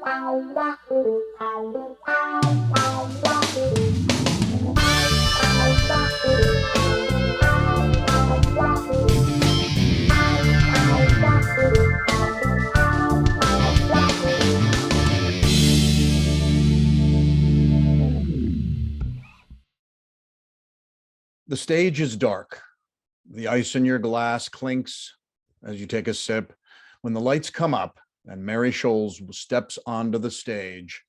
The stage is dark. The ice in your glass clinks as you take a sip. When the lights come up and Mary Scholz steps onto the stage,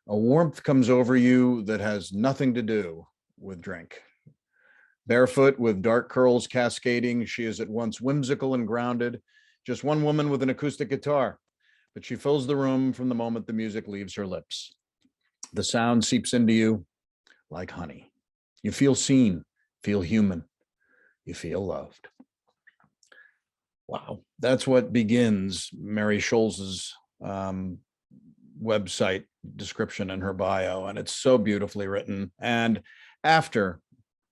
a warmth comes over you that has nothing to do with drink. Barefoot with dark curls cascading, she is at once whimsical and grounded, just one woman with an acoustic guitar, but she fills the room from the moment the music leaves her lips. The sound seeps into you like honey. You feel seen, feel human, you feel loved. Wow, that's what begins Mary Scholz's website description in her bio, and it's so beautifully written. And after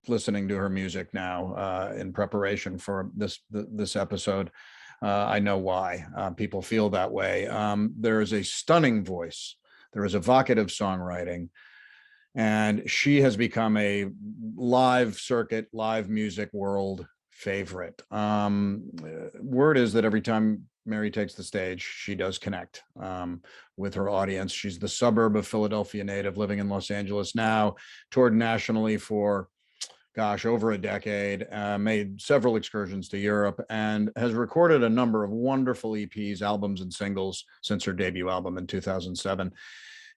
listening to her music now in preparation for this episode, I know why people feel that way. There is a stunning voice. There is evocative songwriting. And she has become a live circuit, live music world favorite. Word is that every time Mary takes the stage, she does connect with her audience. She's the suburb of Philadelphia native living in Los Angeles now, toured nationally for, gosh, over a decade, made several excursions to Europe, and has recorded a number of wonderful EPs, albums, and singles since her debut album in 2007.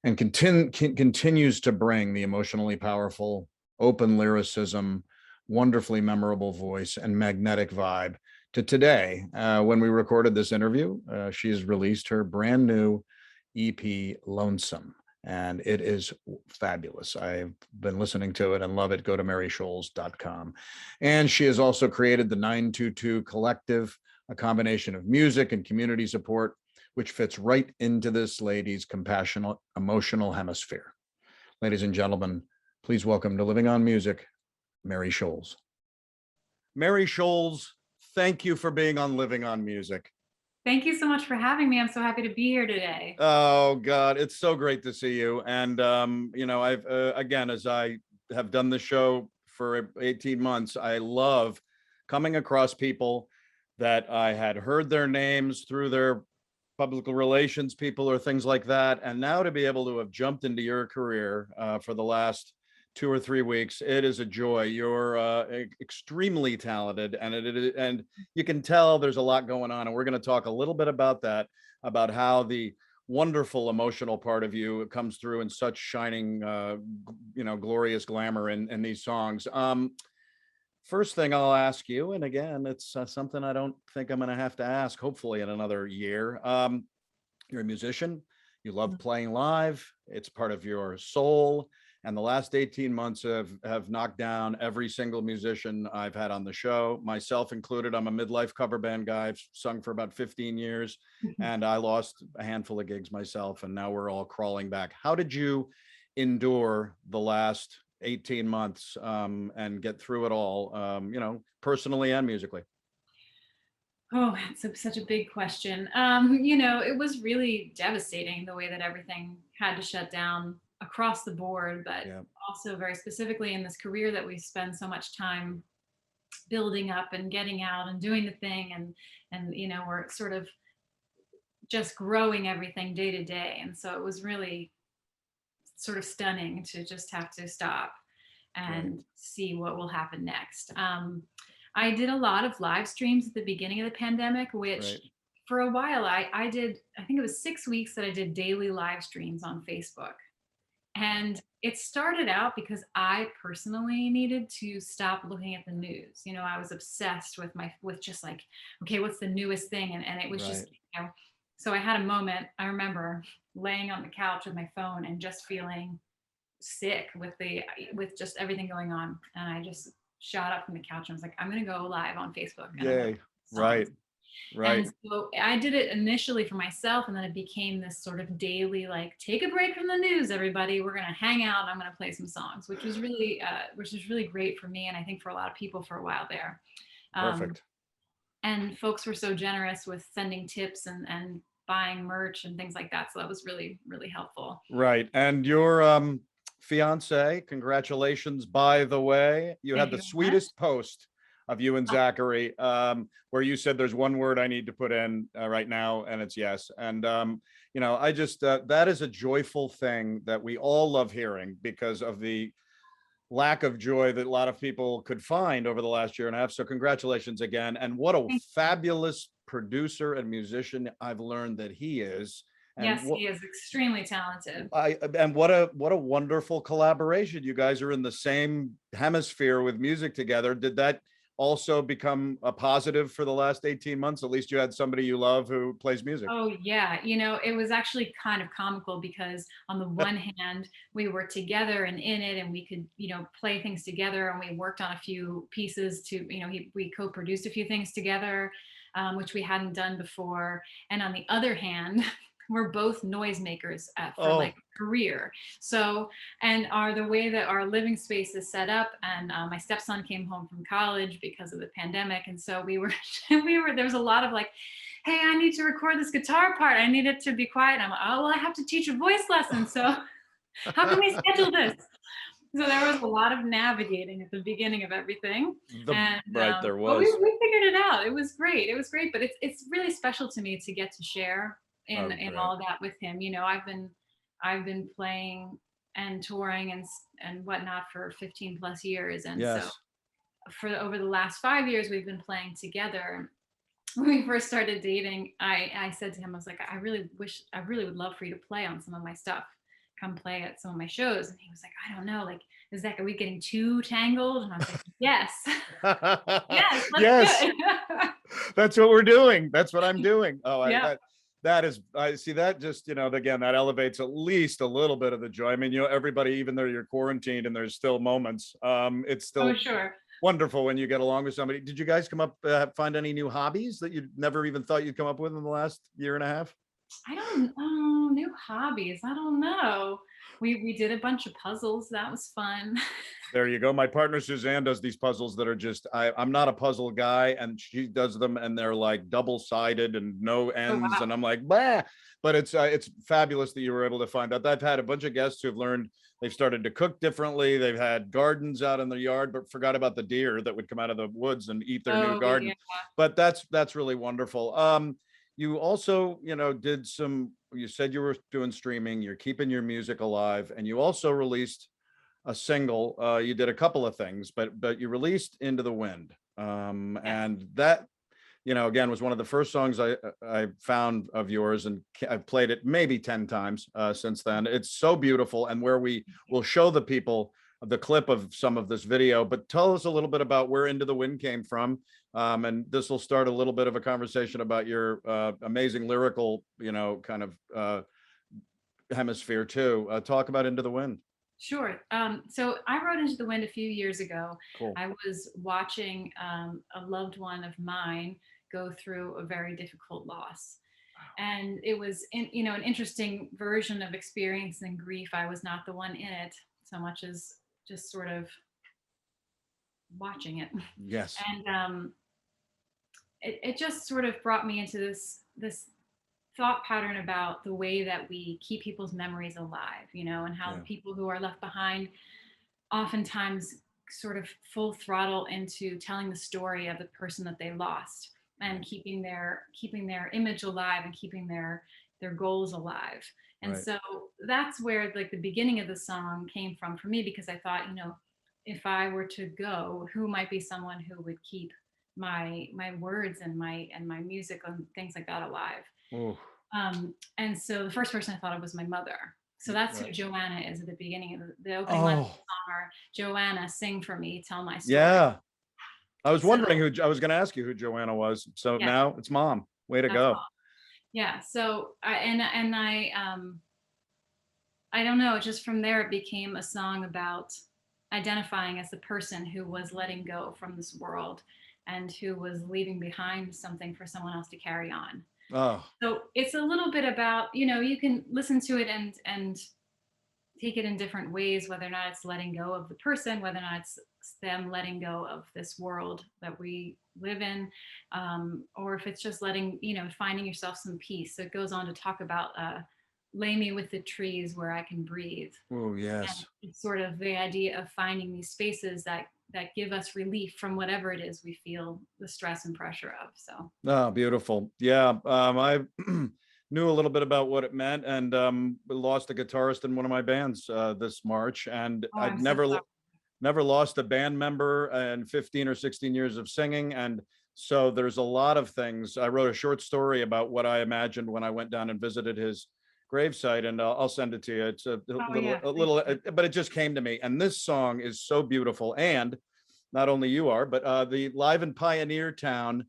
And continues to bring the emotionally powerful, open lyricism, wonderfully memorable voice, and magnetic vibe to today. When we recorded this interview, she has released her brand new EP, Lonesome, and it is fabulous. I've been listening to it and love it. Go to maryscholz.com. And she has also created the 922 Collective, a combination of music and community support, which fits right into this lady's compassionate, emotional hemisphere. Ladies and gentlemen, please welcome to Living on Music, Mary Scholz. Mary Scholz, thank you for being on Living on Music. Thank you so much for having me. I'm so happy to be here today. Oh God, it's so great to see you. And I've again, as I have done the show for 18 months, I love coming across people that I had heard their names through their public relations people or things like that. And now to be able to have jumped into your career for the last 2 or 3 weeks, it is a joy. You're extremely talented, and you can tell there's a lot going on. And we're going to talk a little bit about that, about how the wonderful emotional part of you comes through in such shining, glorious glamour in these songs. First thing I'll ask you, and again, it's something I don't think I'm going to have to ask, hopefully in another year. You're a musician. You love playing live. It's part of your soul. And the last 18 months have knocked down every single musician I've had on the show, myself included. I'm a midlife cover band guy. I've sung for about 15 years, and I lost a handful of gigs myself, and now we're all crawling back. How did you endure the last 18 months and get through it all, personally and musically? Oh, that's such a big question. It was really devastating the way that everything had to shut down across the board, but also very specifically in this career that we spend so much time building up and getting out and doing the thing. And we're sort of just growing everything day to day. And so it was really sort of stunning to just have to stop and see what will happen next. I did a lot of live streams at the beginning of the pandemic, which for a while I did, I think it was 6 weeks that I did daily live streams on Facebook. And it started out because I personally needed to stop looking at the news. I was obsessed with just like, okay, what's the newest thing? And it was just, so I had a moment, I remember laying on the couch with my phone and just feeling sick with just everything going on. And I just shot up from the couch and was like, I'm going to go live on Facebook. Yay. Right. And so I did it initially for myself, and then it became this sort of daily, like, take a break from the news, everybody. We're going to hang out and I'm going to play some songs, which was really great for me. And I think for a lot of people for a while there. Perfect. And folks were so generous with sending tips and buying merch and things like that. So that was really, really helpful. Right. And your fiance, congratulations, by the way. You had Thank the you very much. sweetest post of you and Oh, Zachary, where you said there's one word I need to put in right now, and it's yes. And I just that is a joyful thing that we all love hearing because of the lack of joy that a lot of people could find over the last year and a half. So congratulations again. And what a thank you. fabulous producer and musician I've learned that he is. And Yes, what he is extremely talented. what a wonderful collaboration. You guys are in the same hemisphere with music together. Did that also become a positive for the last 18 months? At least you had somebody you love who plays music. Oh yeah, it was actually kind of comical because on the one hand, we were together and in it, and we could, play things together, and we worked on a few pieces to, we co-produced a few things together, which we hadn't done before. And on the other hand, we're both noisemakers for like Oh, a career. So, and the way that our living space is set up, and my stepson came home from college because of the pandemic, and so we were, there was a lot of like, hey, I need to record this guitar part. I need it to be quiet. I'm like, oh, well, I have to teach a voice lesson. So how can we schedule this? So there was a lot of navigating at the beginning of everything. And, right, there but we, was. we figured it out. It was great. It was great. But it's really special to me to get to share Oh, in great. all that with him. I've been playing and touring and whatnot for 15 plus years. And so Yes. over the last 5 years, we've been playing together. When we first started dating, I said to him, I was like, I really would love for you to play on some of my stuff. Come play at some of my shows. And he was like, I don't know, like, are we getting too tangled? And I was like, yes, yes, let's Yes, do it. that's what we're doing. That's what I'm doing. Oh, Yeah. that is, I see that just, again, that elevates at least a little bit of the joy. I mean, everybody, even though you're quarantined and there's still moments, it's Oh, still sure. wonderful when you get along with somebody. Did you guys find any new hobbies that you never even thought you'd come up with in the last year and a half? I don't new hobbies. I don't know. We did a bunch of puzzles. That was fun. There you go. My partner Suzanne does these puzzles that are just I'm not a puzzle guy, and she does them, and they're like double-sided and no Oh ends, wow. and I'm like, bah. But it's fabulous that you were able to find out. I've had a bunch of guests who've learned they've started to cook differently. They've had gardens out in their yard, but forgot about the deer that would come out of the woods and eat their new Oh yeah. garden. But that's really wonderful. You also, did some. You said you were doing streaming. You're keeping your music alive, and you also released a single. You did a couple of things, but you released "Into the Wind," Yes. and that again was one of the first songs I found of yours, and I've played it maybe 10 times since then. It's so beautiful, and where we will show the people the clip of some of this video. But tell us a little bit about where "Into the Wind" came from, and this will start a little bit of a conversation about your amazing lyrical, kind of hemisphere too. Talk about "Into the Wind." Sure. So I wrote Into the Wind a few years ago. Cool. I was watching a loved one of mine go through a very difficult loss. And it was, an interesting version of experiencing grief. I was not the one in it so much as just sort of watching it. Yes. And it just sort of brought me into this thought pattern about the way that we keep people's memories alive, and how Yeah. the people who are left behind oftentimes sort of full throttle into telling the story of the person that they lost, and keeping their image alive, and keeping their goals alive. And Right. so that's where like the beginning of the song came from for me, because I thought, if I were to go, who might be someone who would keep my words and my music and things like that alive. Ooh, And so the first person I thought of was my mother. So that's who right. Joanna is at the beginning of the opening line of the Oh, song are, Joanna, sing for me, tell my story. yeah. I was So wondering I was going to ask you who Joanna was. So yeah, now it's mom. Way to that's go. all. Yeah. So I don't know, just from there it became a song about identifying as the person who was letting go from this world and who was leaving behind something for someone else to carry on. Oh, So it's a little bit about, you can listen to it and take it in different ways, whether or not it's letting go of the person, whether or not it's them letting go of this world that we live in, or if it's just letting, finding yourself some peace. So it goes on to talk about lay me with the trees where I can breathe. Oh, And yes. it's sort of the idea of finding these spaces that give us relief from whatever it is we feel the stress and pressure of. So Oh, beautiful. Yeah. I knew a little bit about what it meant, and lost a guitarist in one of my bands this March, and oh, I'd I'm so sorry. never lost a band member in 15 or 16 years of singing. And so there's a lot of things. I wrote a short story about what I imagined when I went down and visited his gravesite, and I'll send it to you. It's Oh yeah, a please little, do. but it just came to me. And this song is so beautiful. And not only you are, but the Live in Pioneer Town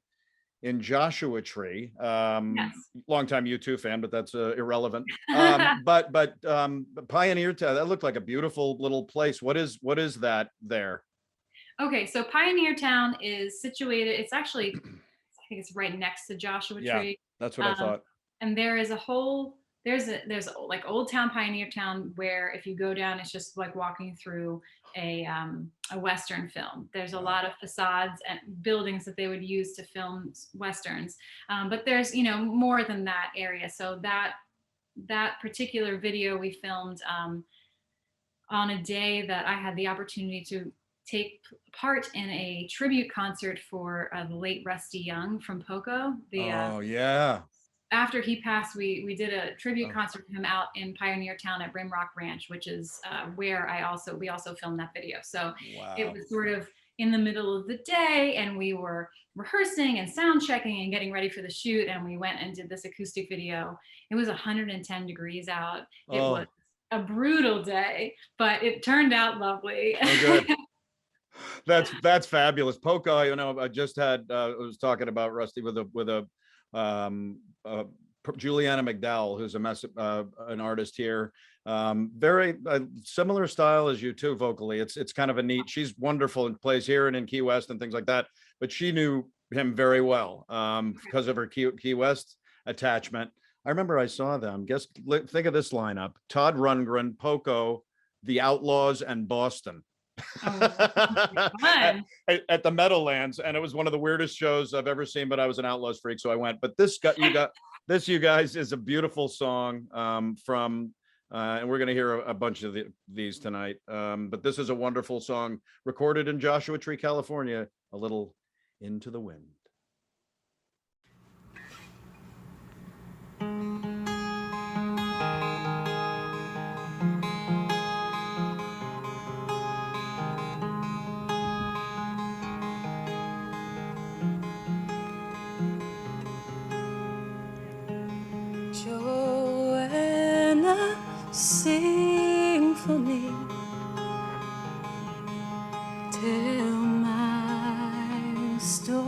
in Joshua Tree. Yes. Longtime U2 fan, but that's irrelevant. But Pioneer Town, that looked like a beautiful little place. What is that there? Okay, so Pioneer Town is situated. It's actually, I think it's right next to Joshua Yeah, Tree. that's what I Um, thought. and there is a whole there's like Old Town, Pioneer Town, where if you go down, it's just like walking through a Western film. There's a Wow. lot of facades and buildings that they would use to film Westerns. But there's, more than that area. So that particular video we filmed on a day that I had the opportunity to take part in a tribute concert for the late Rusty Young from Poco. Oh, yeah. After he passed, we did a tribute Oh, concert for him out in Pioneer Town at Rimrock Ranch, which is where we also filmed that video. So it wow. was sort of in the middle of the day, and we were rehearsing and sound checking and getting ready for the shoot, and we went and did this acoustic video. It was 110 degrees out. It was Oh, a brutal day, but it turned out lovely. oh, good. That's fabulous. Poco, I just had I was talking about Rusty with a um Juliana McDowell, who's an artist here. Very similar style as you too vocally. It's kind of a neat. She's wonderful and plays here and in Key West and things like that. But she knew him very well because of her Key West attachment. I remember I saw them. Think of this lineup: Todd Rundgren, Poco, The Outlaws, and Boston. Oh, at, fun. at the Meadowlands, and it was one of the weirdest shows I've ever seen. But I was an Outlaws freak, so I went. But this, you guys, is a beautiful song from, and we're going to hear a bunch of these tonight. But this is a wonderful song recorded in Joshua Tree, California. A little Into the Wind. Joanna, sing for me. Tell my story.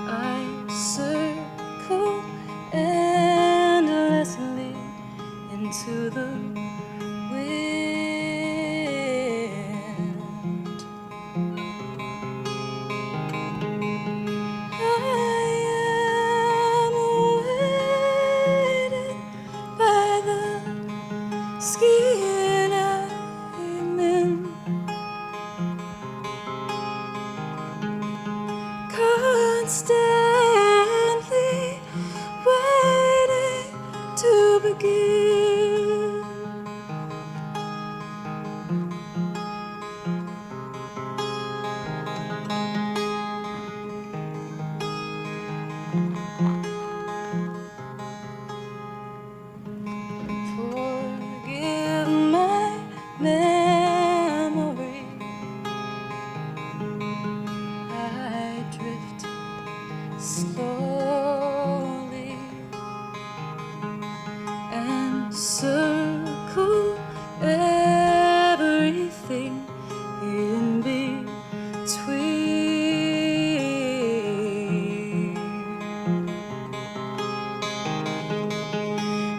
I circle endlessly into the wind. I am waiting by the skin I'm in, constantly waiting to begin. Forgive my memory. I drift slowly and circle everything in between.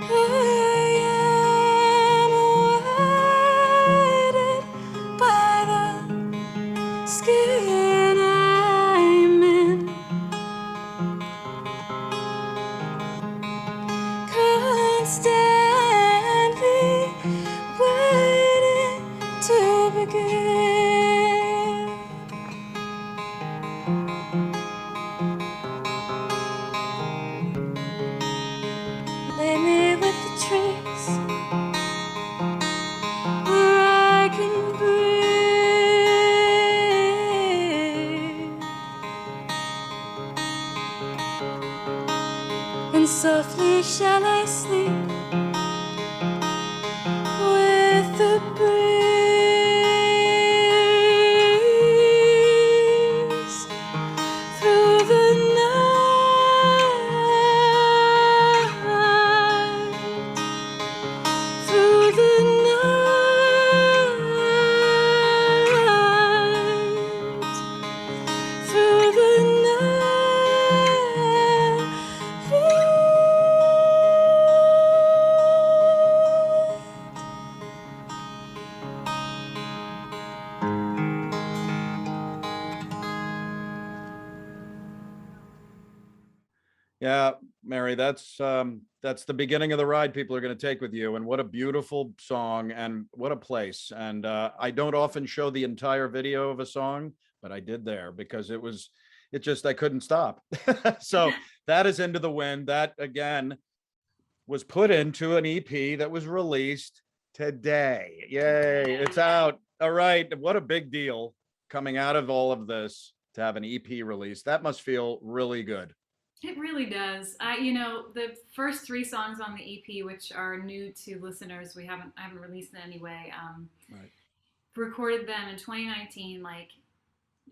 I am waited by the skin I'm in, constantly trees where I can breathe, and softly shall I sleep with the breeze through the night, through the night, through the night. Yeah, Mary, that's the beginning of the ride people are going to take with you. And what a beautiful song and what a place. And I don't often show the entire video of a song, but I did there because I couldn't stop. So that is Into the Wind. That again was put into an EP that was released today. Yay, it's out. All right. What a big deal coming out of all of this to have an EP release. That must feel really good. It really does. The first 3 songs on the EP, which are new to listeners, I haven't released in any way. Right. Recorded them in 2019. Like,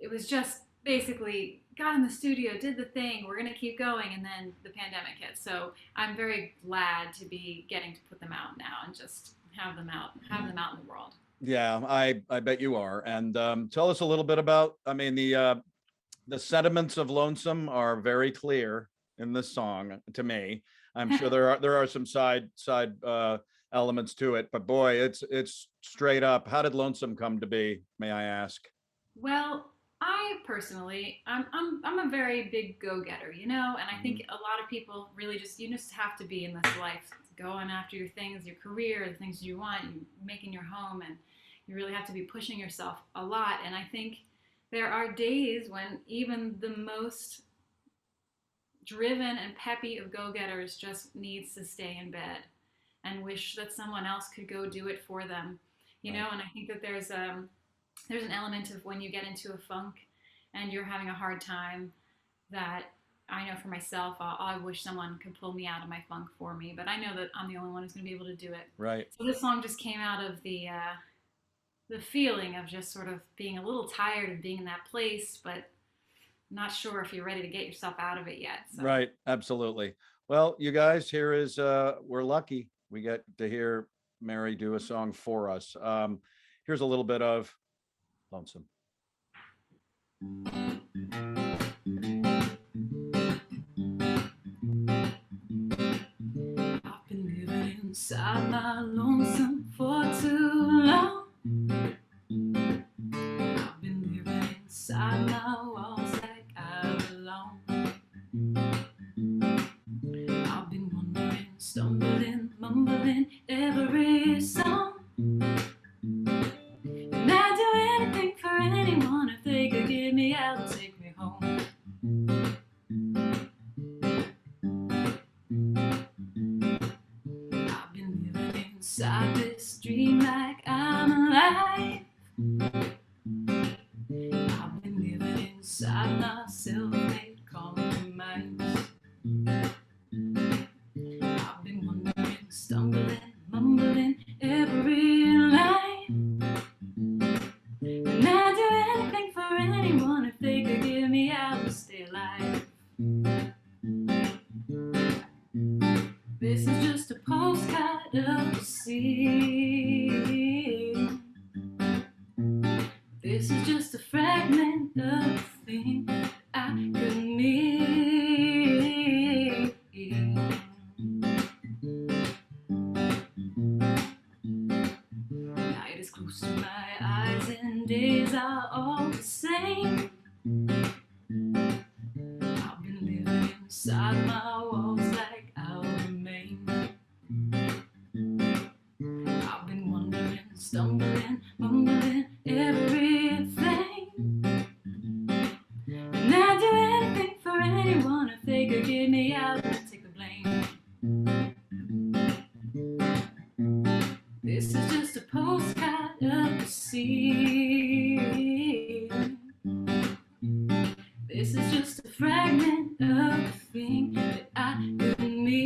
it was just basically got in the studio, did the thing. We're gonna keep going, and then the pandemic hit. So I'm very glad to be getting to put them out now and just have them out in the world. Yeah, I bet you are. And tell us a little bit about. I mean, the sentiments of Lonesome are very clear in this song to me. I'm sure there are some side elements to it, but boy, it's straight up. How did Lonesome come to be, may I ask? Well, I personally, I'm a very big go-getter, and I think a lot of people really you just have to be in this life, going after your things, your career, the things you want, you making your home, and you really have to be pushing yourself a lot. And I think there are days when even the most driven and peppy of go-getters just needs to stay in bed and wish that someone else could go do it for them, you know. And I think that there's an element of when you get into a funk and you're having a hard time, that I know for myself, I wish someone could pull me out of my funk for me, but I know that I'm the only one who's going to be able to do it. Right. So this song just came out of the feeling of just sort of being a little tired of being in that place, but not sure if you're ready to get yourself out of it yet. So. Right. Absolutely. Well, you guys, here is, we're lucky we get to hear Mary do a song for us. Here's a little bit of Lonesome. I've been living inside my lonesome for too long. I've been living inside my walls like I belong. I've been wondering, stumbling, mumbling every song. And I'd do anything for anyone if they could get me out and take me home. I've been living inside this dream like I'm alive. I've been living inside my self-made compromise. I've been wondering, stumbling, mumbling every line. And I'd do anything for anyone if they could get me out and stay alive. This is just a postcard of the sea. This is just a fragment of the thing I could meet. Night is close to my eyes and days are all the same. I've been living inside my walls like I'll remain. I've been wondering, stumbling, mumbling everything. And I'd do anything for anyone if they could get me out and take the blame. feel. This is just a fragment of the thing that I could mean.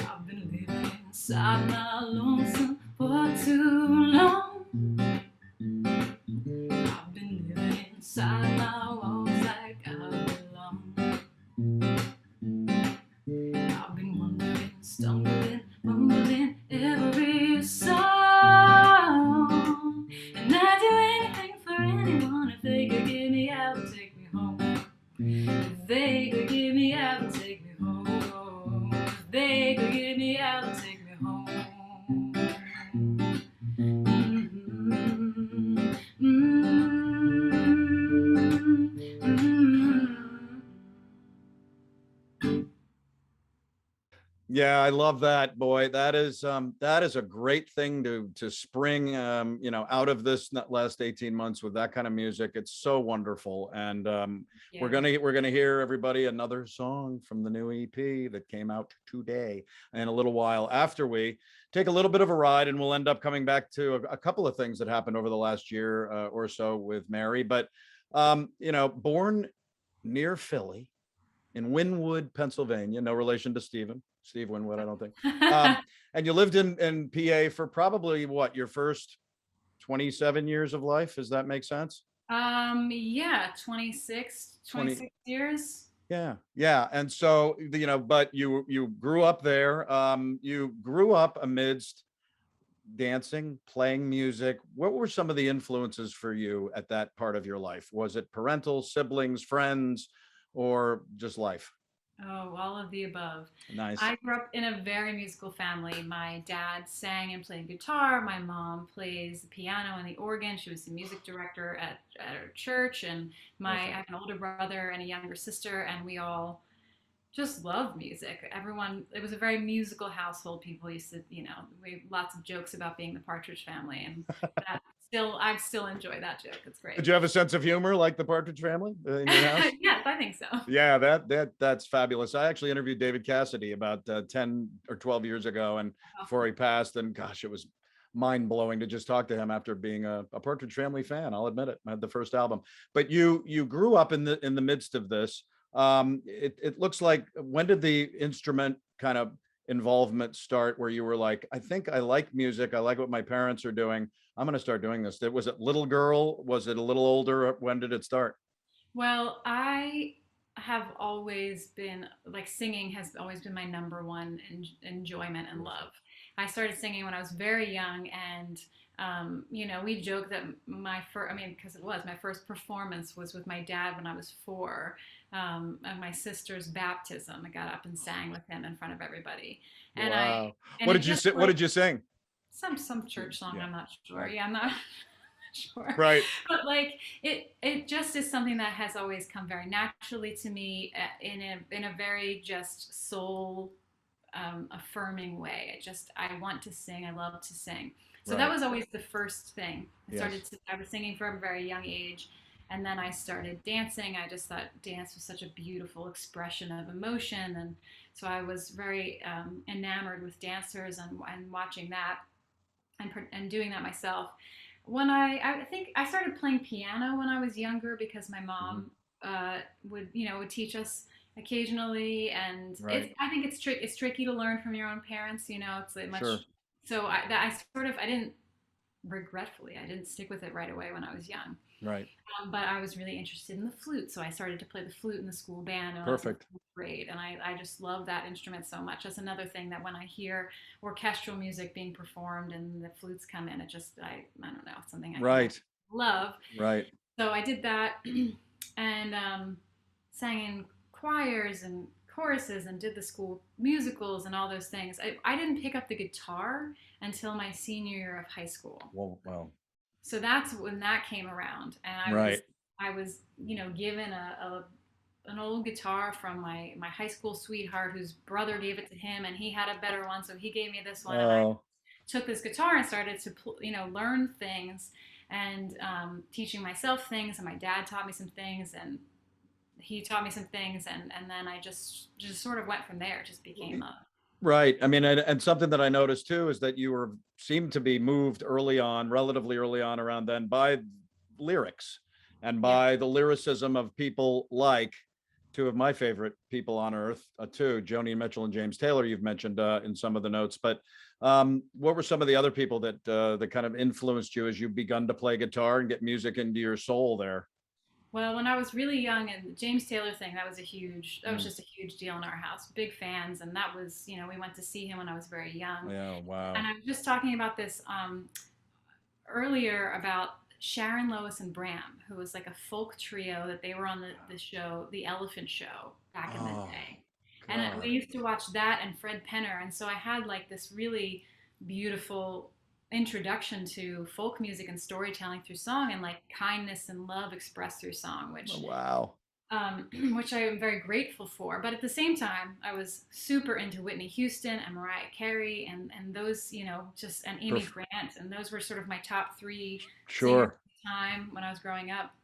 I've been living inside my lonesome for too long. I've been living inside my walls like I belong. I've been wondering, stumbling, mumbling every song. And I'd do anything for anyone if they could get me out and take me home. If they could get me out and take me home. If they could get me out and take me home. Yeah, I love that, boy. That is a great thing to spring out of this last 18 months with that kind of music. It's so wonderful. And Yeah. we're gonna hear, everybody, another song from the new EP that came out today in a little while after we take a little bit of a ride, and we'll end up coming back to a couple of things that happened over the last year or so with Mary. But born near Philly in Wynwood, Pennsylvania, no relation to Steve Winwood, I don't think. And you lived in PA for probably what, your first 27 years of life? Does that make sense? Yeah, 26 years. Yeah. And so, but you grew up there. You grew up amidst dancing, playing music. What were some of the influences for you at that part of your life? Was it parental, siblings, friends, or just life? Oh, all of the above. Nice. I grew up in a very musical family. My dad sang and played guitar. My mom plays the piano and the organ. She was the music director at our church. And I have an older brother and a younger sister, and we all just love music. Everyone, it was a very musical household. People used to, we lots of jokes about being the Partridge Family, and I still enjoy that joke. It's great. Did you have a sense of humor like the Partridge Family in your house? Yes, I think so. Yeah, that's fabulous. I actually interviewed David Cassidy about 10 or 12 years ago, and before he passed, and gosh, it was mind blowing to just talk to him after being a Partridge Family fan. I'll admit it. I had the first album, but you grew up in the midst of this. It looks like, when did the instrument kind of involvement start, where you were like, I think I like music, I like what my parents are doing, I'm going to start doing this? Was it little girl? Was it a little older? When did it start? Well, I have always been like, singing has always been my number one enjoyment and love. I started singing when I was very young, and we joke that because it was my first performance was with my dad when I was 4, at my sister's baptism. I got up and sang with him in front of everybody. And wow. What did you sing? Some church song. Yeah. I'm not sure. Yeah, I'm not sure. Right. But like it just is something that has always come very naturally to me, in a very just soul affirming way. I want to sing. I love to sing. So that was always the first thing. I was singing from a very young age, and then I started dancing. I just thought dance was such a beautiful expression of emotion, and so I was very enamored with dancers and watching that and doing that myself. When I think I started playing piano when I was younger, because my mom would teach us occasionally, and I think it's tricky to learn from your own parents. It's like much. Sure. So I didn't, regretfully, I didn't stick with it right away when I was young. Right. But I was really interested in the flute, so I started to play the flute in the school band. And perfect. Great, and I just love that instrument so much. That's another thing that when I hear orchestral music being performed and the flutes come in, it just I don't know, it's something I love. Right. So I did that, and sang in choirs and choruses, and did the school musicals and all those things. I didn't pick up the guitar until my senior year of high school. Whoa, wow. So that's when that came around, and I was given an old guitar from my high school sweetheart, whose brother gave it to him, and he had a better one, so he gave me this one. And I took this guitar and started to learn things, and teaching myself things. And my dad taught me some things, and he taught me some things, and then I just sort of went from there. It just became a Right. I mean, and something that I noticed too is that you were seemed to be moved early on, relatively early on around then, by lyrics and yeah. by the lyricism of people like two of my favorite people on earth, too, Joni Mitchell and James Taylor. You've mentioned in some of the notes, but what were some of the other people that kind of influenced you as you begun to play guitar and get music into your soul there? Well, when I was really young, and the James Taylor thing, that was Mm. just a huge deal in our house. Big fans, and that was, we went to see him when I was very young. Yeah. And Wow. I was just talking about this earlier about Sharon, Lois, and Bram, who was like a folk trio that they were on the show, The Elephant Show, back in the Oh day. And we God. used to watch that and Fred Penner. And so I had like this really beautiful introduction to folk music and storytelling through song, and like kindness and love expressed through song, Oh, which wow. which I am very grateful for. But at the same time, I was super into Whitney Houston and Mariah Carey, and those, just and Amy Perf- Grant, and those were sort of my top three singers Sure. at the time when I was growing up.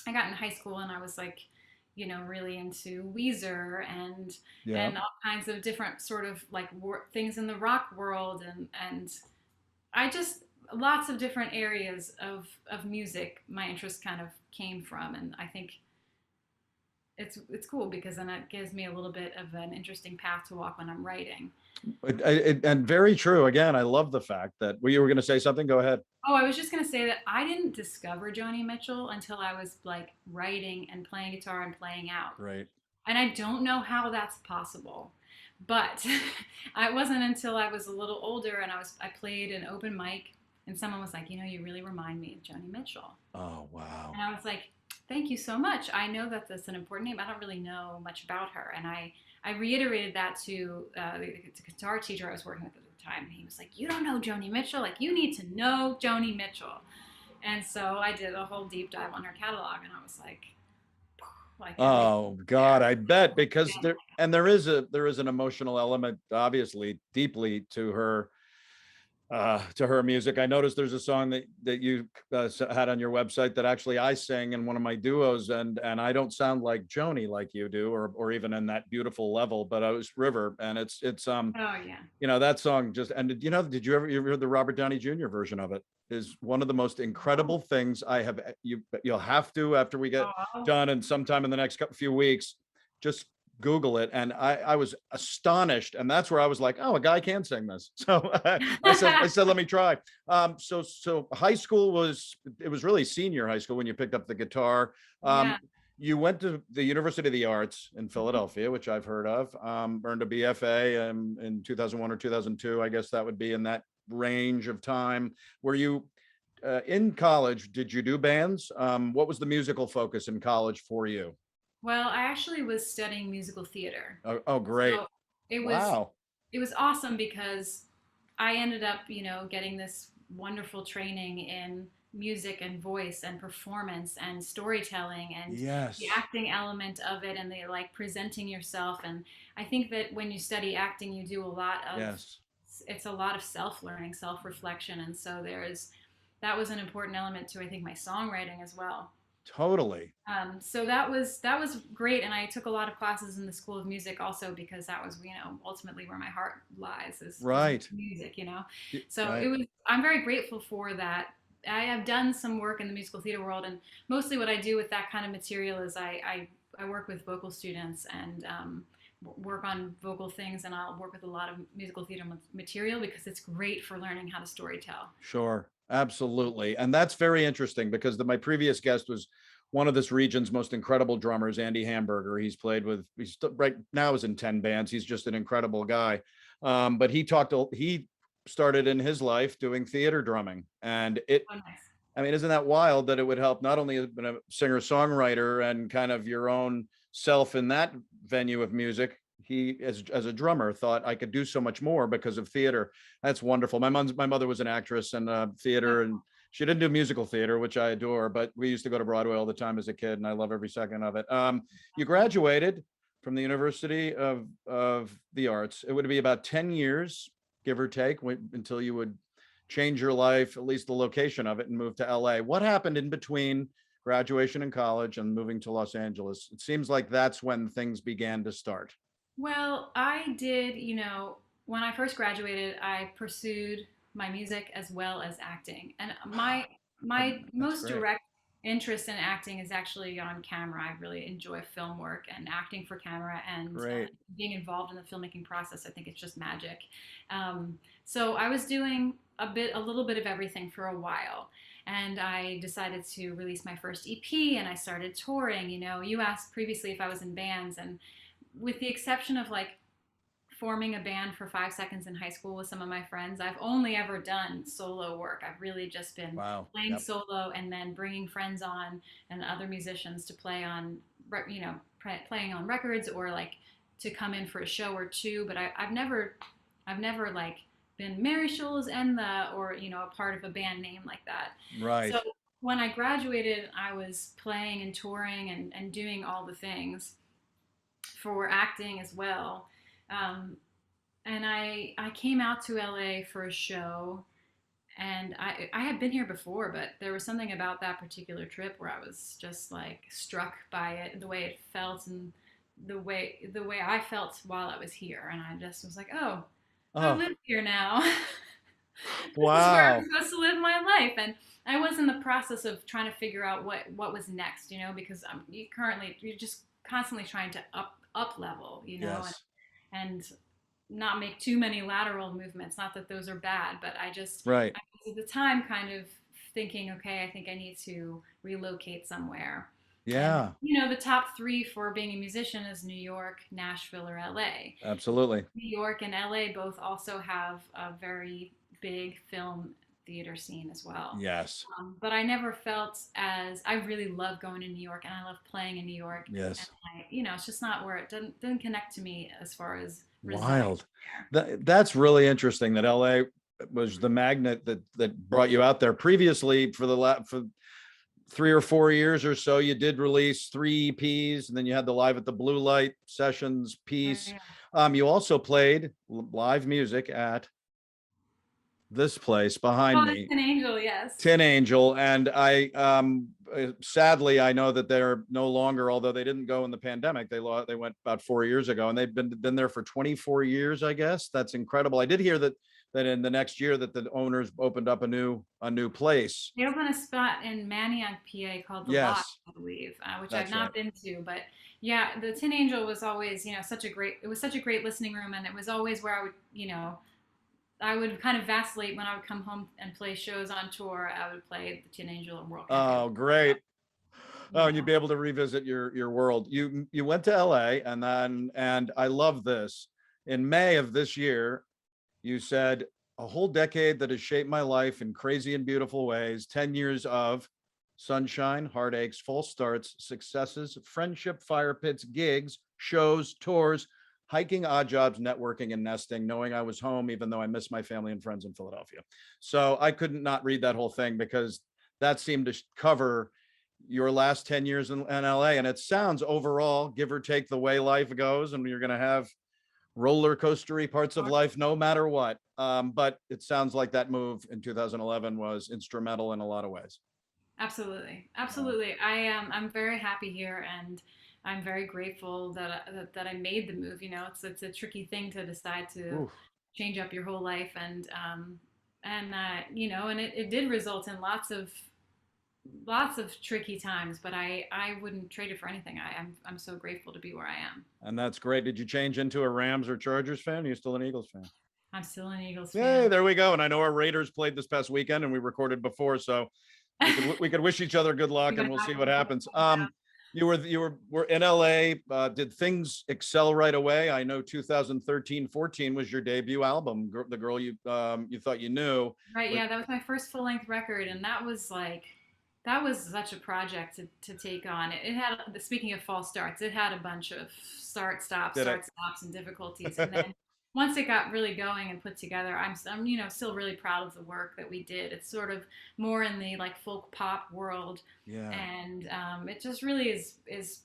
I got in high school and I was like, really into Weezer Yeah. and all kinds of different sort of like things in the rock world, and I just lots of different areas of music my interest kind of came from, and I think it's cool because then it gives me a little bit of an interesting path to walk when I'm writing. And very true. Again, I love the fact that you were going to say something. Go ahead. Oh, I was just gonna say that I didn't discover Joni Mitchell until I was like writing and playing guitar and playing out. Right. And I don't know how that's possible. But it wasn't until I was a little older and I played an open mic, and someone was like, you really remind me of Joni Mitchell. Oh, wow. And I was like, thank you so much. I know that that's an important name. I don't really know much about her. And I reiterated that to the guitar teacher I was working with at the time. He was like, you don't know Joni Mitchell? Like, you need to know Joni Mitchell. And so I did a whole deep dive on her catalog, and I was like everything Oh God, there. I bet, because there is an emotional element, obviously, deeply to her music. I noticed there's a song that you had on your website that actually I sang in one of my duos, and I don't sound like Joni like you do, or even in that beautiful level, but I was River, and it's Oh yeah. that song just, and did you ever hear the Robert Downey Jr. version of it? Is one of the most incredible Oh, things I have. You'll have to, after we get oh, done, and sometime in the next few weeks, just Google it. And I was astonished, and that's where I was like, oh, a guy can sing this. So I said, let me try. So high school was really senior high school when you picked up the guitar. yeah. You went to the University of the Arts in Philadelphia, which I've heard of. Earned a BFA in 2001 or 2002. I guess that would be in that range of time. Were you in college? Did you do bands? What was the musical focus in college for you? Well, I actually was studying musical theater. Oh, great. So it was Wow. it was awesome because I ended up, getting this wonderful training in music and voice and performance and storytelling and the Yes. acting element of it, and the like presenting yourself. And I think that when you study acting, you do a lot of Yes. it's a lot of self-learning, self-reflection, and so that was an important element to, I think, my songwriting as well. Totally. So that was great, and I took a lot of classes in the School of Music also because that was, ultimately where my heart lies is Right. music. So it Right. was. I'm very grateful for that. I have done some work in the musical theater world, and mostly what I do with that kind of material is I work with vocal students and work on vocal things, and I'll work with a lot of musical theater material because it's great for learning how to storytell. Sure. Absolutely. And that's very interesting because my previous guest was one of this region's most incredible drummers, Andy Hamburger. Right now is in 10 bands. He's just an incredible guy. But he started in his life doing theater drumming. And Oh, nice. I mean, isn't that wild that it would help not only being a singer songwriter and kind of your own self in that venue of music? He, as a drummer, thought I could do so much more because of theater. That's wonderful. My mother was an actress in theater, and she didn't do musical theater, which I adore, but we used to go to Broadway all the time as a kid, and I love every second of it. You graduated from the University of the Arts. It would be about 10 years, give or take, until you would change your life, at least the location of it, and move to LA. What happened in between graduation in college and moving to Los Angeles? It seems like that's when things began to start. Well, I did, when I first graduated, I pursued my music as well as acting. And my That's most great. direct interest in acting is actually on camera. I really enjoy film work and acting for camera and Great. being involved in the filmmaking process. I think it's just magic. So I was doing a little bit of everything for a while. And I decided to release my first EP and I started touring. You asked previously if I was in bands, and with the exception of like forming a band for 5 seconds in high school with some of my friends, I've only ever done solo work. I've really just been Wow. playing Yep. solo and then bringing friends on and other musicians to play on, playing on records or like to come in for a show or two. But I've never like been Mary Scholes and or a part of a band name like that. Right. So when I graduated, I was playing and touring and doing all the things for acting as well. Um, and I came out to LA for a show, and I had been here before, but there was something about that particular trip where I was just like struck by it, the way it felt, and the way I felt while I was here, and I just was like, oh, I Oh, live here now. This is where I'm wow. supposed to live my life, and I was in the process of trying to figure out what was next, because you're just constantly trying to up level, Yes. and not make too many lateral movements. Not that those are bad, but Right. I was at the time kind of thinking, okay, I think I need to relocate somewhere. And Yeah, the top three for being a musician is New York, Nashville, or LA. absolutely. New York and LA both also have a very big film theater scene as well. Yes. But I never felt as I really love going to New York and I love playing in New York. And Yes. it's just not where it didn't connect to me as far as residing Wild. there. That's really interesting that LA was the magnet that brought you out there. Previously, for 3 or 4 years or so, you did release 3 EPs, and then you had the Live at the Blue Light Sessions piece. Right. You also played live music at this place behind Oh, it's me, an angel, yes. Tin Angel, and sadly I know that they're no longer. Although they didn't go in the pandemic, they went about 4 years ago, and they've been there for 24 years. I guess that's incredible. I did hear that in the next year that the owners opened up a new place. They opened a spot in Manayunk, PA called the Lot, Yes, I believe, which I've that's not right. been to. But yeah, the Tin Angel was always, it was such a great listening room, and it was always where I would kind of vacillate when I would come home and play shows on tour. I would play the Tin Angel and World Cafe. Oh, great. Oh, and Yeah. you'd be able to revisit your world. You went to LA, and I love this. In May of this year, you said, a whole decade that has shaped my life in crazy and beautiful ways. 10 years of sunshine, heartaches, false starts, successes, friendship, fire pits, gigs, shows, tours, hiking, odd jobs, networking, and nesting, knowing I was home, even though I miss my family and friends in Philadelphia. So I couldn't not read that whole thing, because that seemed to cover your last 10 years in LA. And it sounds, overall, give or take the way life goes, and you're going to have roller coastery parts of life no matter what. But it sounds like that move in 2011 was instrumental in a lot of ways. Absolutely, absolutely. I'm very happy here, and I'm very grateful that I made the move. It's a tricky thing to decide to Oof. change up your whole life, and it did result in lots of tricky times. But I wouldn't trade it for anything. I'm so grateful to be where I am. And that's great. Did you change into a Rams or Chargers fan? Are you still an Eagles fan? I'm still an Eagles Yay, fan. there we go. And I know our Raiders played this past weekend, and we recorded before, so we could wish each other good luck, and we'll see what happens. You were in LA. Did things excel right away? I know 2013-14 was your debut album, The Girl You Thought You Knew. Right, yeah, that was my first full-length record, and that was such a project to take on. It had, speaking of false starts, it had a bunch of Did it? start stops, and difficulties, and then once it got really going and put together, I'm still really proud of the work that we did. It's sort of more in the like folk pop world, Yeah. and it just really is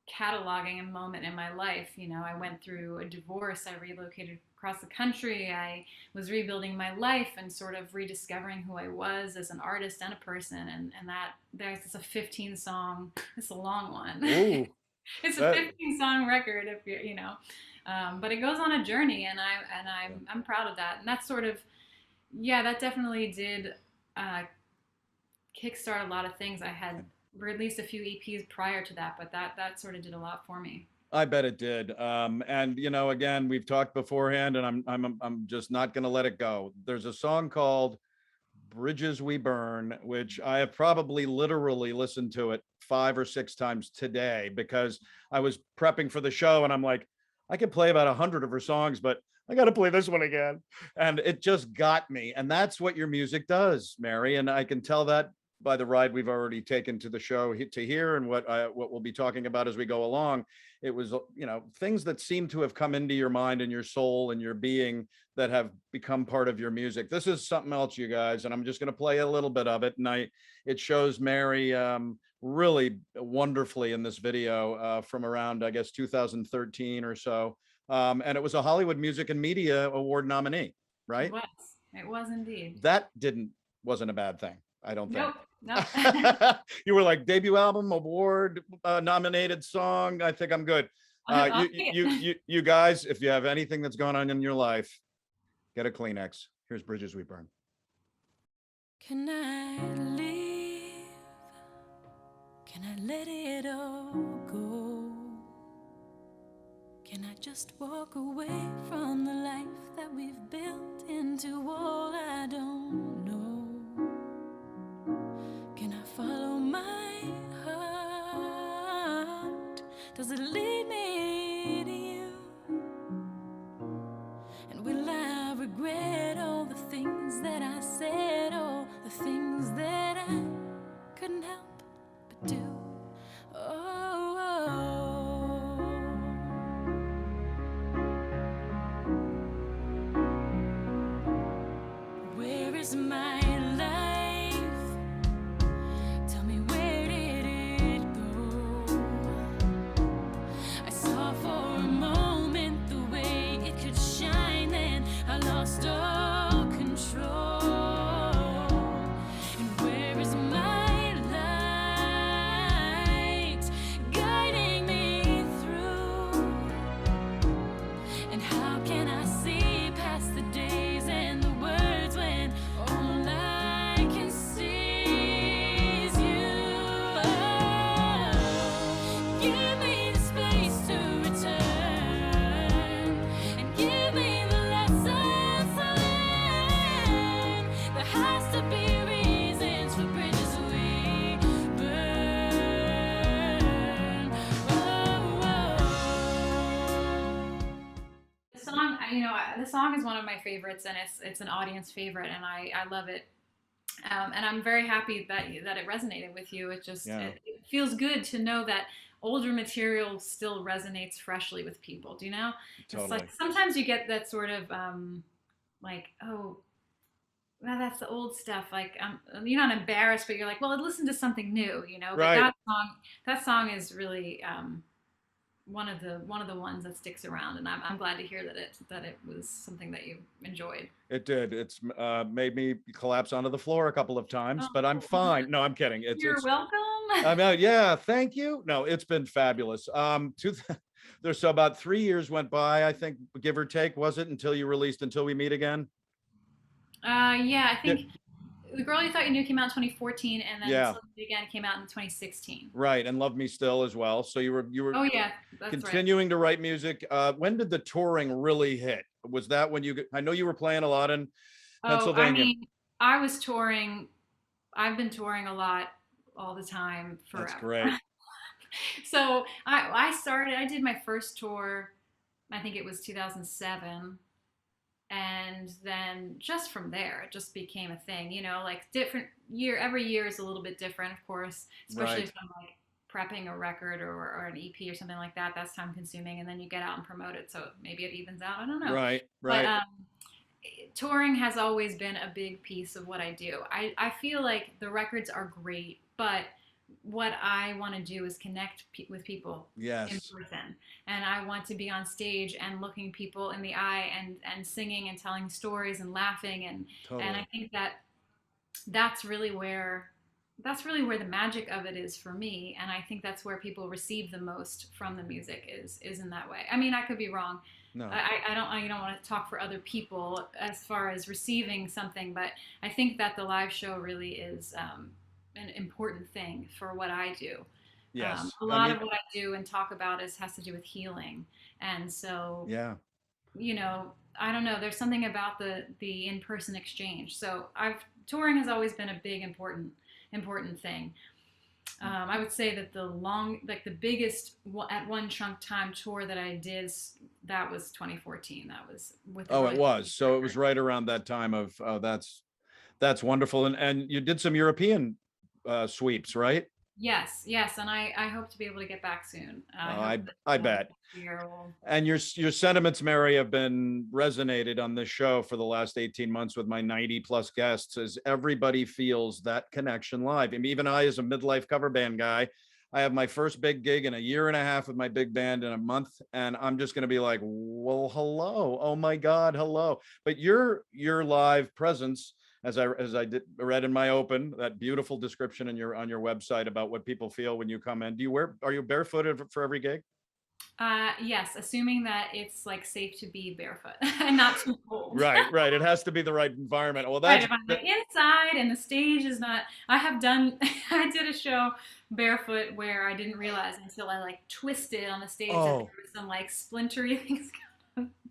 cataloging a moment in my life. I went through a divorce. I relocated across the country. I was rebuilding my life and sort of rediscovering who I was as an artist and a person. And that it's a 15 song, it's a long one. Ooh, It's a 15 song record if you know, but it goes on a journey, and I'm proud of that. And that's sort of, yeah, that definitely did kickstart a lot of things. I had released a few EPs prior to that, but that sort of did a lot for me. I bet it did. And you know, again, we've talked beforehand, and I'm just not going to let it go. There's a song called "Bridges We Burn," which I have probably literally listened to it 5 or 6 times today because I was prepping for the show, and I'm like, I could play about 100 of her songs, but I got to play this one again, and it just got me. And that's what your music does, Mary. And I can tell that by the ride we've already taken to the show to here, and what we'll be talking about as we go along. It was, you know, things that seem to have come into your mind and your soul and your being that have become part of your music. This is something else, you guys, and I'm just going to play a little bit of it. And it shows Mary really wonderfully in this video from around, I guess, 2013 or so. And it was a Hollywood Music and Media Award nominee, right? It was indeed. That wasn't a bad thing, I don't think. Nope. You were like, debut album, award nominated song. I think I'm good. You guys, if you have anything that's going on in your life, get a Kleenex. Here's Bridges We Burn. Can I leave? Can I let it all go? Can I just walk away from the life that we've built into all I don't know? Can I follow my heart? Does it lead me to you? And will I regret all the things that I said, all the things that I couldn't help but do? Where is my life? Tell me, where did it go? I saw for a moment the way it could shine, then I lost all control. And where is my light guiding me through? And how can I see past the days and the words when all I can see is you? Give me the space to return, and give me the lessons to learn. There has to be reasons for bridges we burn. The song, you know, the song is one of my favorites, and it's an audience favorite, and I love it. And I'm very happy that it resonated with you. It just it feels good to know that older material still resonates freshly with people. Do you know? Totally. It's like sometimes you get that sort of like, oh, well, that's the old stuff. Like you're not embarrassed, but you're like, well, listen to something new. You know, Right. but that song is really one of the ones that sticks around, and I'm glad to hear that it was something that you enjoyed. It did. It's made me collapse onto the floor a couple of times, but I'm fine. No, I'm kidding. You're welcome. Yeah, thank you. No, it's been fabulous. There's so about 3 years went by, I think, give or take, was it, until you released Until We Meet Again? Yeah, I think The Girl You Thought You Knew came out in 2014, and then Yeah. Until We Meet Again came out in 2016. Right, and Love Me Still as well. So you were Oh yeah, that's continuing to write music. When did the touring really hit? Was that when I know you were playing a lot in Pennsylvania. I mean, I was touring. I've been touring a lot all the time forever. That's great. So I did my first tour, I think it was 2007. And then just from there, it just became a thing, you know, like every year is a little bit different, of course, especially if I'm like prepping a record or an EP or something like that. That's time consuming. And then you get out and promote it. So maybe it evens out. I don't know. Right. But touring has always been a big piece of what I do. I feel like the records are great, but what I want to do is connect with people in Yes, person, and I want to be on stage and looking people in the eye and singing and telling stories and laughing, and I totally. think that that's really where that's really where the magic of it is for me, and I think that's where people receive the most from the music is in that way. I mean, I could be wrong. No. I don't want to talk for other people as far as receiving something, but I think that the live show really is an important thing for what I do. Yes. A I lot mean, of what I do and talk about has to do with healing, and so yeah. I don't know. There's something about the in-person exchange. So I've touring has always been a big important thing. I would say that the biggest at one chunk time tour that I did, that was 2014. That was with the Oh, it Royal was. So it was record. right around that time of, oh, that's wonderful. And you did some European sweeps, right? Yes, yes, and I hope to be able to get back soon. I Oh, hope I that bet. next year will. And your sentiments, Mary, have been resonated on this show for the last 18 months with my 90 plus guests, as everybody feels that connection live. I mean, even I, as a midlife cover band guy, I have my first big gig in a year and a half with my big band in a month, and I'm just going to be like, well, hello, oh my God, hello. But your live presence, as I did read in my open, that beautiful description in your on your website about what people feel when you come in. Are you barefooted for every gig? Yes, assuming that it's like safe to be barefoot and not too cold. Right, right. It has to be the right environment. Well, Right, that's if I'm like inside and the stage is not, I have done, I did a show barefoot where I didn't realize until I like twisted on the stage that oh, there was some like splintery things.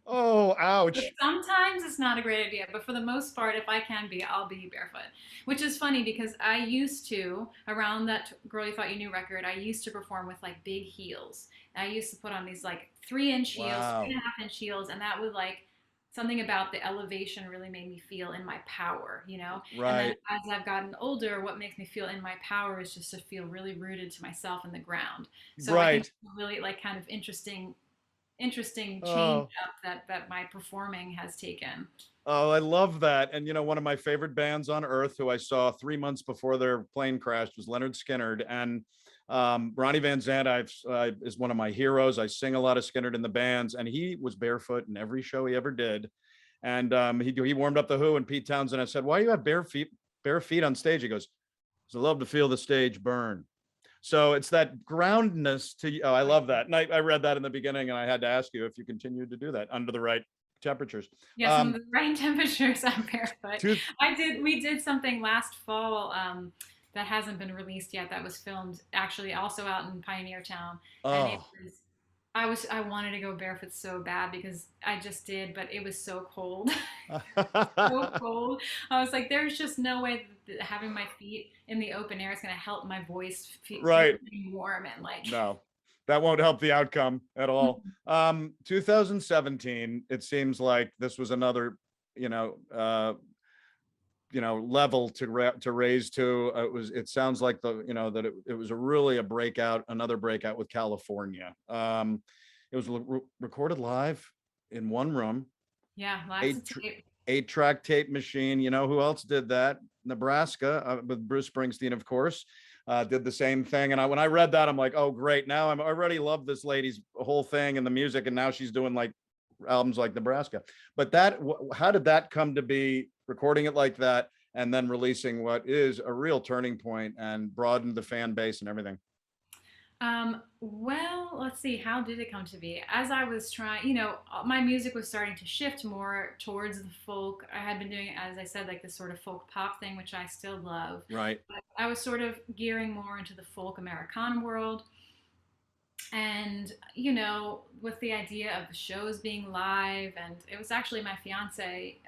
oh, But ouch. sometimes it's not a great idea, but for the most part, if I can be, I'll be barefoot. Which is funny because I used to, around that Girl You Thought You Knew record, I used to perform with like big heels. And I used to put on these like 3 inch heels, three Wow. and a half inch heels, and that would like something about the elevation really made me feel in my power, you know? And then Right, as I've gotten older, what makes me feel in my power is just to feel really rooted to myself in the ground. So I think right. it's really like kind of interesting change Oh, up that my performing has taken. oh, I love that. And one of my favorite bands on earth, who I saw 3 months before their plane crashed, was Leonard Skinnerd. And Ronnie Van Zant is one of my heroes. I sing a lot of Skinnerd in the bands, and he was barefoot in every show he ever did. And he warmed up the Who, and Pete Townsend. I said, "Why do you have bare feet on stage?" He goes, "'Cause I love to feel the stage burn." So it's that groundness to, oh, I love that. And I read that in the beginning, and I had to ask you if you continued to do that under the right temperatures. Yes, in Um, the right temperatures, I'm barefoot. two, We did something last fall that hasn't been released yet. That was filmed actually also out in Pioneer Town, and oh, I wanted to go barefoot so bad because I just did, but it was so cold. So cold. I was like, there's just no way that having my feet in the open air is going to help my voice feel right. warm and like. No, that won't help the outcome at all. 2017, it seems like this was another, you know, uh, level to raise to. It sounds like that it was a breakout, another breakout with California. It was recorded live in one room, Yeah, lots of eight tape. 8-track tape machine. You know who else did that? Nebraska, with Bruce Springsteen, of course, did the same thing. And when I read that, I'm like, oh, great. Now I already love this lady's whole thing and the music, and now she's doing like albums like Nebraska. But how did that come to be, recording it like that and then releasing what is a real turning point and broadened the fan base and everything? Well, let's see, how did it come to be? As I was trying, my music was starting to shift more towards the folk. I had been doing, as I said, like this sort of folk pop thing, which I still love. Right. But I was sort of gearing more into the folk Americana world. And, with the idea of the shows being live, and it was actually my fiance,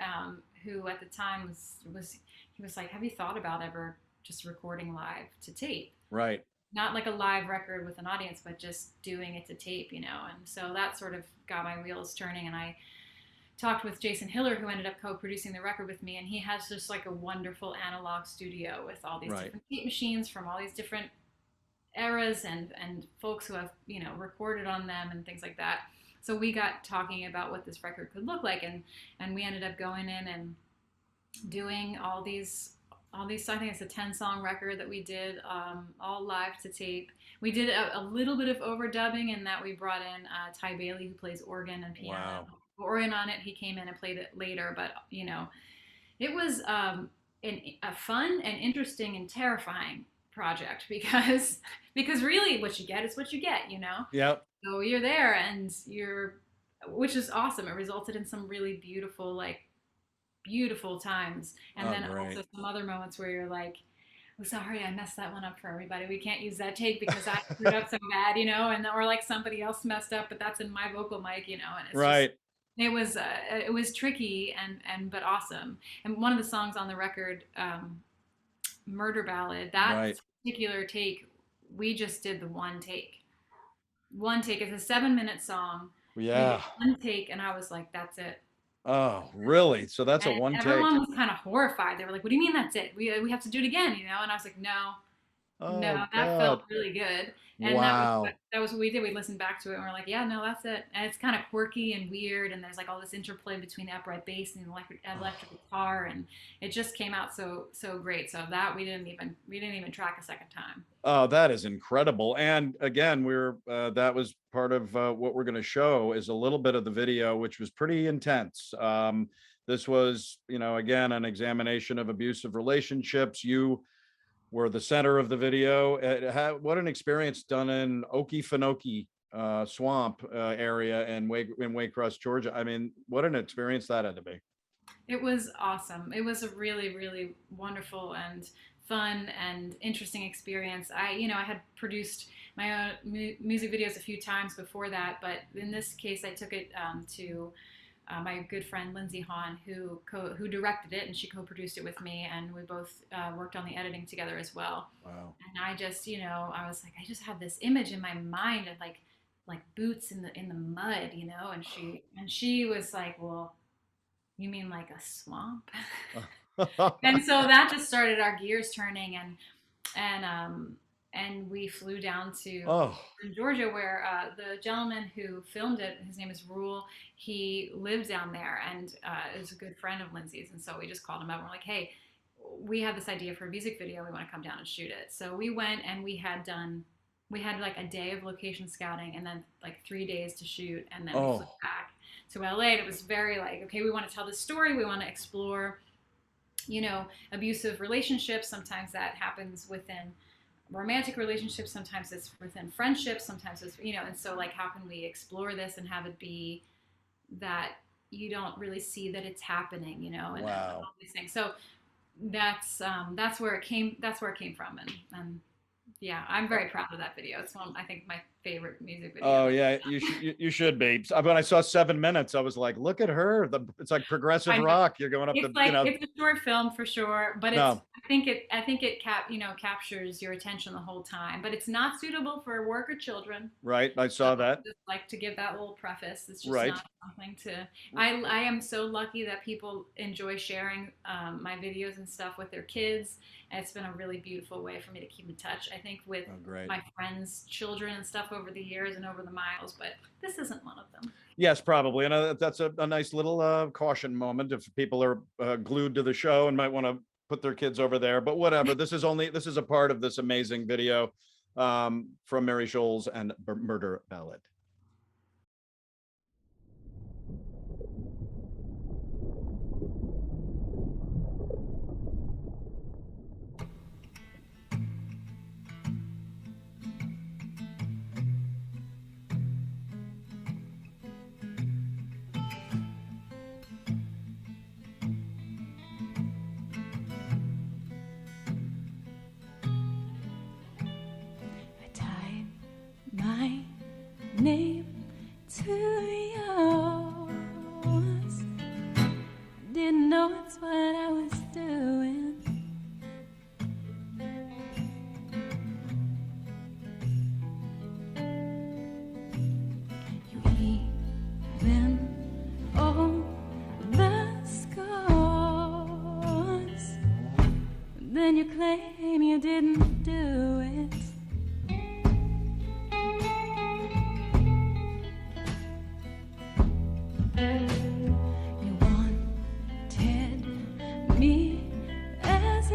who at the time he was like, have you thought about ever just recording live to tape? Right. Not like a live record with an audience, but just doing it to tape, And so that sort of got my wheels turning. And I talked with Jason Hiller, who ended up co-producing the record with me, and he has just like a wonderful analog studio with all these Right. different tape machines from all these different eras and folks who have recorded on them and things like that. So we got talking about what this record could look like, and we ended up going in and doing all these all these, I think it's a 10-song record that we did, all live to tape. We did a little bit of overdubbing in that we brought in Ty Bailey, who plays organ and piano. Wow. Organ on it. He came in and played it later, but you know, it was a fun and interesting and terrifying project because really what you get is what you get, you know. Yep. So you're there and which is awesome. It resulted in some really beautiful, like beautiful times, and then great. also some other moments where you're like, I'm sorry, I messed that one up for everybody. We can't use that take because I screwed up so bad, you know, and or like somebody else messed up, but that's in my vocal mic, you know, and it's Right. just, it was tricky and but awesome. And one of the songs on the record, Murder Ballad, that Right. particular take, we just did the one take. One take. It's a 7-minute song. Yeah. One take, and I was like, that's it. Oh, really? So that's And a one take. everyone was kind of horrified. They were like, "What do you mean that's it? We have to do it again, you know?" And I was like, "No, Oh, no, that God. felt really good." And Wow. that was what we did. We listened back to it and we're like, "Yeah, no, that's it." And it's kind of quirky and weird, and there's like all this interplay between the upright bass and the electric guitar, and it just came out so great. So that we didn't even track a second time. Oh, that is incredible. And again, that was part of what we're going to show is a little bit of the video, which was pretty intense. This was, you know, again, an examination of abusive relationships. You were the center of the video. What an experience done in Okefenokee swamp area in Waycross, Georgia. I mean, what an experience that had to be. It was awesome. It was a really, really wonderful and fun and interesting experience. I had produced my own music videos a few times before that, but in this case, I took it to my good friend Lindsay Hahn, who directed it, and she co-produced it with me, and we both worked on the editing together as well. Wow. And I just, I was like, I just had this image in my mind of like boots in the mud, you know, and she was like, well, you mean like a swamp? And so that just started our gears turning, and we flew down to Georgia, where the gentleman who filmed it, his name is Rule. He lives down there and is a good friend of Lindsay's, and so we just called him up and we're like, hey, we have this idea for a music video. We want to come down and shoot it. So we went, and we had like a day of location scouting and then like 3 days to shoot, and then we flew back to LA. And it was very like, okay, we want to tell this story. We want to explore, abusive relationships. Sometimes that happens within romantic relationships. Sometimes it's within friendships. Sometimes it's, and so like, how can we explore this and have it be that you don't really see that it's happening, and all these things. So that's where it came from. And yeah, I'm very proud of that video. It's I think my favorite music video. Oh yeah, you should be. When I saw 7 minutes, I was like, look at her. It's like progressive rock. You're going up it's it's a short film for sure, but I think it captures your attention the whole time. But it's not suitable for work or children. Right, I saw that. Just like to give that little preface. It's just not something to. I am so lucky that people enjoy sharing my videos and stuff with their kids. And it's been a really beautiful way for me to keep in touch, I think, with my friends' children and stuff over the years and over the miles, but this isn't one of them. Yes, probably. And that's a nice little caution moment if people are glued to the show and might want to put their kids over there, but whatever. This is a part of this amazing video from Mary Scholz and Murder Ballad. My name to yours. Didn't know it's what I was doing. You even all the scars. Then you claim you didn't do it. You wanted me as a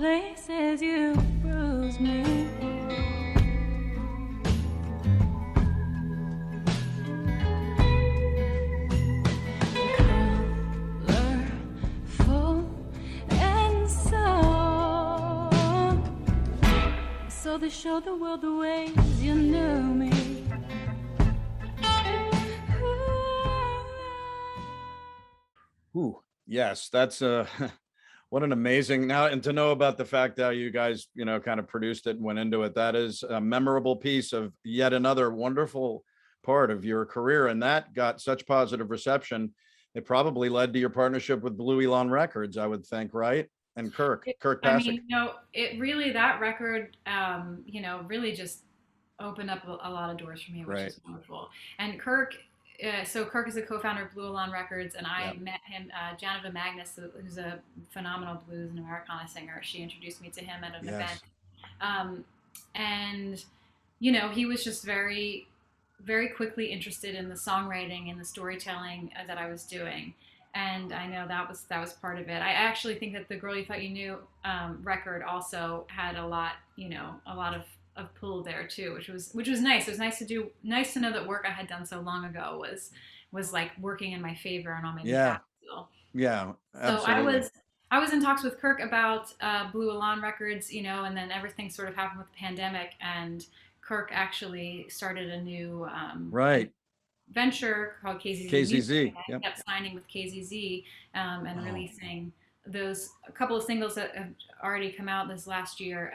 places you bruise me. Colorful and so they show the world the ways you knew me. Ooh, yes, that's what an amazing now, and to know about the fact that you guys, kind of produced it and went into it. That is a memorable piece of yet another wonderful part of your career, and that got such positive reception. It probably led to your partnership with Blue Elon Records, I would think, right? And Kirk I Pasick. mean, it really, that record, really just opened up a lot of doors for me, which is wonderful. And Kirk, so Kirk is a co-founder of Blue Elon Records, and I met him, Janova Magnus, who's a phenomenal blues and Americana singer. She introduced me to him at an event. And, he was just very, very quickly interested in the songwriting and the storytelling that I was doing. And I know that was part of it. I actually think that the Girl You Thought You Knew record also had a lot of pull there too, which was nice. It was nice to know that work I had done so long ago was like working in my favor and on my behalf still. Yeah, absolutely. So I was in talks with Kirk about Blue Elon Records, and then everything sort of happened with the pandemic, and Kirk actually started a new venture called KZZ. I kept signing with KZZ and releasing a couple of singles that have already come out this last year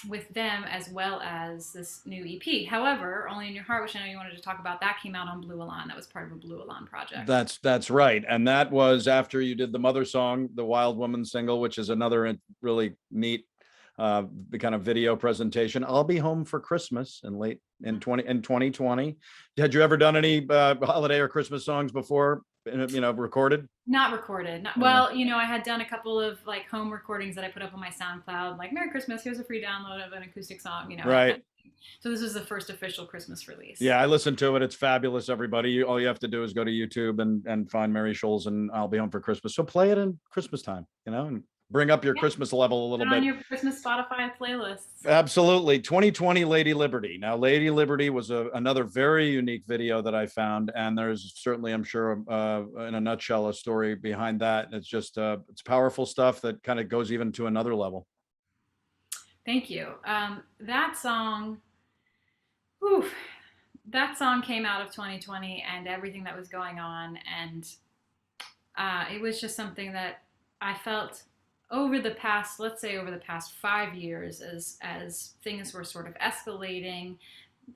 with them, as well as this new EP. However, Only in Your Heart, which I know you wanted to talk about, that came out on Blue Elon. That was part of a Blue Elon project. That's right. And that was after you did the Mother song, the Wild Woman single, which is another really neat kind of video presentation. I'll Be Home for Christmas in 2020. Had you ever done any holiday or Christmas songs before, recorded? Not recorded. Well, I had done a couple of like home recordings that I put up on my SoundCloud, like Merry Christmas, here's a free download of an acoustic song, Right. So this was the first official Christmas release. Yeah, I listened to it. It's fabulous, everybody. All you have to do is go to YouTube and find Mary Scholz and I'll Be Home for Christmas. So play it in Christmas time, and bring up your Christmas level a little bit. On your Christmas Spotify playlists. Absolutely. 2020 Lady Liberty. Now, Lady Liberty was another very unique video that I found. And there's certainly, I'm sure, in a nutshell, a story behind that. It's just, it's powerful stuff that kind of goes even to another level. Thank you. That song came out of 2020 and everything that was going on. And it was just something that I felt over the past 5 years, as things were sort of escalating.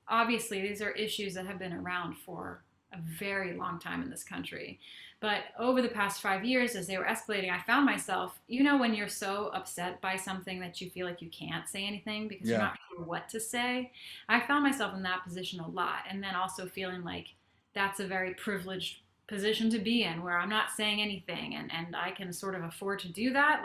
Obviously, these are issues that have been around for a very long time in this country. But over the past 5 years, as they were escalating, I found myself, when you're so upset by something that you feel like you can't say anything because you're not sure what to say. I found myself in that position a lot. And then also feeling like that's a very privileged position to be in, where I'm not saying anything and I can sort of afford to do that.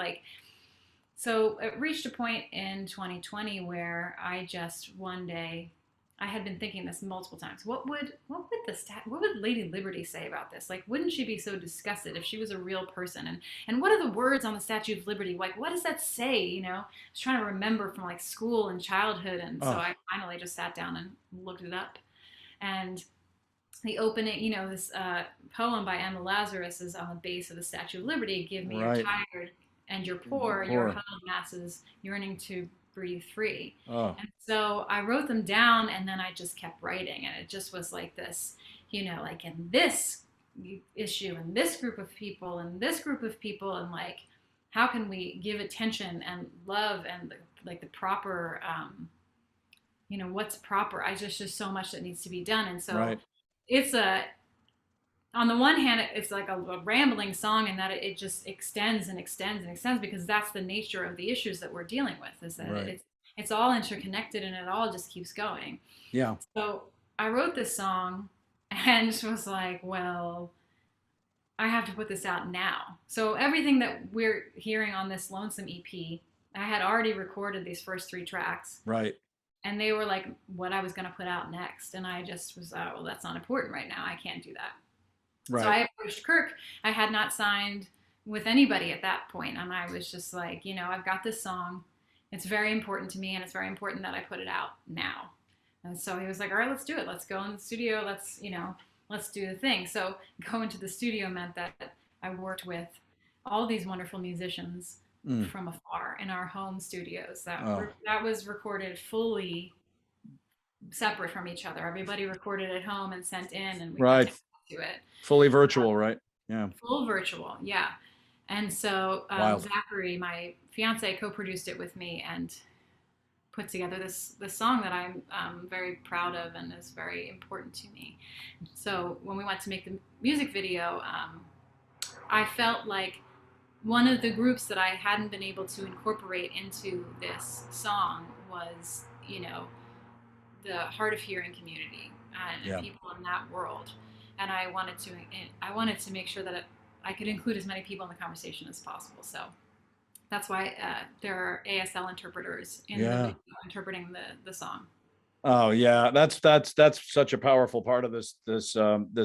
So it reached a point in 2020 where I just one day, I had been thinking this multiple times. What would Lady Liberty say about this? Like, wouldn't she be so disgusted if she was a real person? And what are the words on the Statue of Liberty? Like, what does that say? I was trying to remember from like school and childhood. And so I finally just sat down and looked it up. And the opening, this poem by Emma Lazarus is on the base of the Statue of Liberty. Give me your tired and your poor, your huddled masses yearning to breathe free. And so I wrote them down, and then I just kept writing, and it just was like this, like in this issue and this group of people and this group of people, and like, how can we give attention and love and the proper, what's proper? Just so much that needs to be done. And so it's on the one hand, it's like a rambling song, in that it just extends and extends and extends, because that's the nature of the issues that we're dealing with, is that it's all interconnected and it all just keeps going. Yeah. So I wrote this song and was like, well, I have to put this out now. So everything that we're hearing on this Lonesome EP, I had already recorded these first 3 tracks. Right. And they were like what I was going to put out next. And I just was, well, that's not important right now. I can't do that. Right. So I approached Kirk. I had not signed with anybody at that point. And I was just like, you know, I've got this song. It's very important to me, and it's very important that I put it out now. And so he was like, all right, let's do it. Let's go in the studio. Let's, you know, let's do the thing. So going to the studio meant that I worked with all these wonderful musicians from afar in our home studios. That was recorded fully separate from each other. Everybody recorded at home and sent in, and we went to it. Fully virtual, right? Yeah. Full virtual, yeah. And so Zachary, my fiance, co-produced it with me and put together this song that I'm very proud of and is very important to me. So when we went to make the music video, I felt like one of the groups that I hadn't been able to incorporate into this song was, you know, the hard of hearing community and people in that world. And I wanted to make sure that I could include as many people in the conversation as possible. So that's why there are ASL interpreters in the video interpreting the song. Oh yeah, that's such a powerful part of this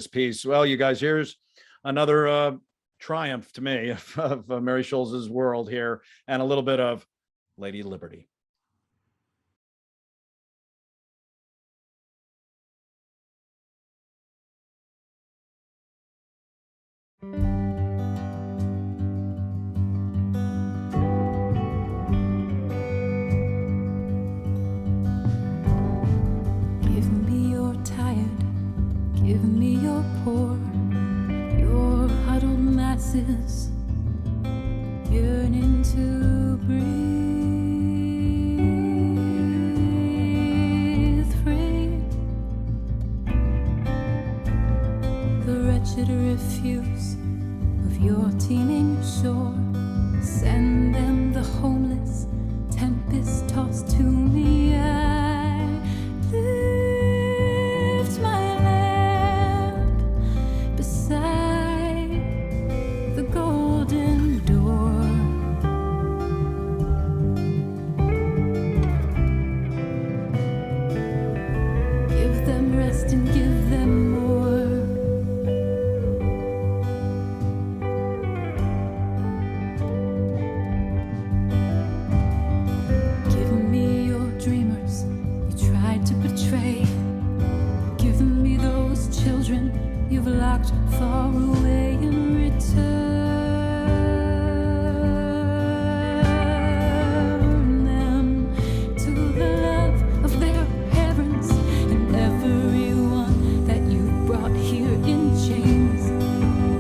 piece. Well, you guys, here's another triumph to me of Mary Scholz's world here, and a little bit of Lady Liberty. Give me your tired, give me your poor, your huddled masses yearning to breathe free. The wretched refuse of your teeming shore, send them the homeless, tempest-tossed to me. I lift my lamp beside the golden door. Give them rest and give them more. Give me your dreamers you tried to betray. Give me those children you've locked far away in return them to the love of their parents and everyone that you brought here in chains.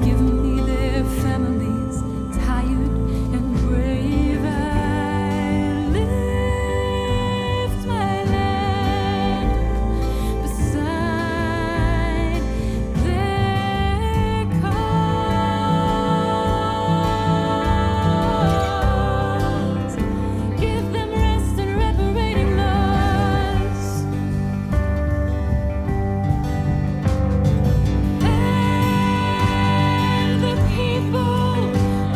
Give me their families, tired and brave. I lift my lamp beside their cause. Give them rest and reparating loss. And the people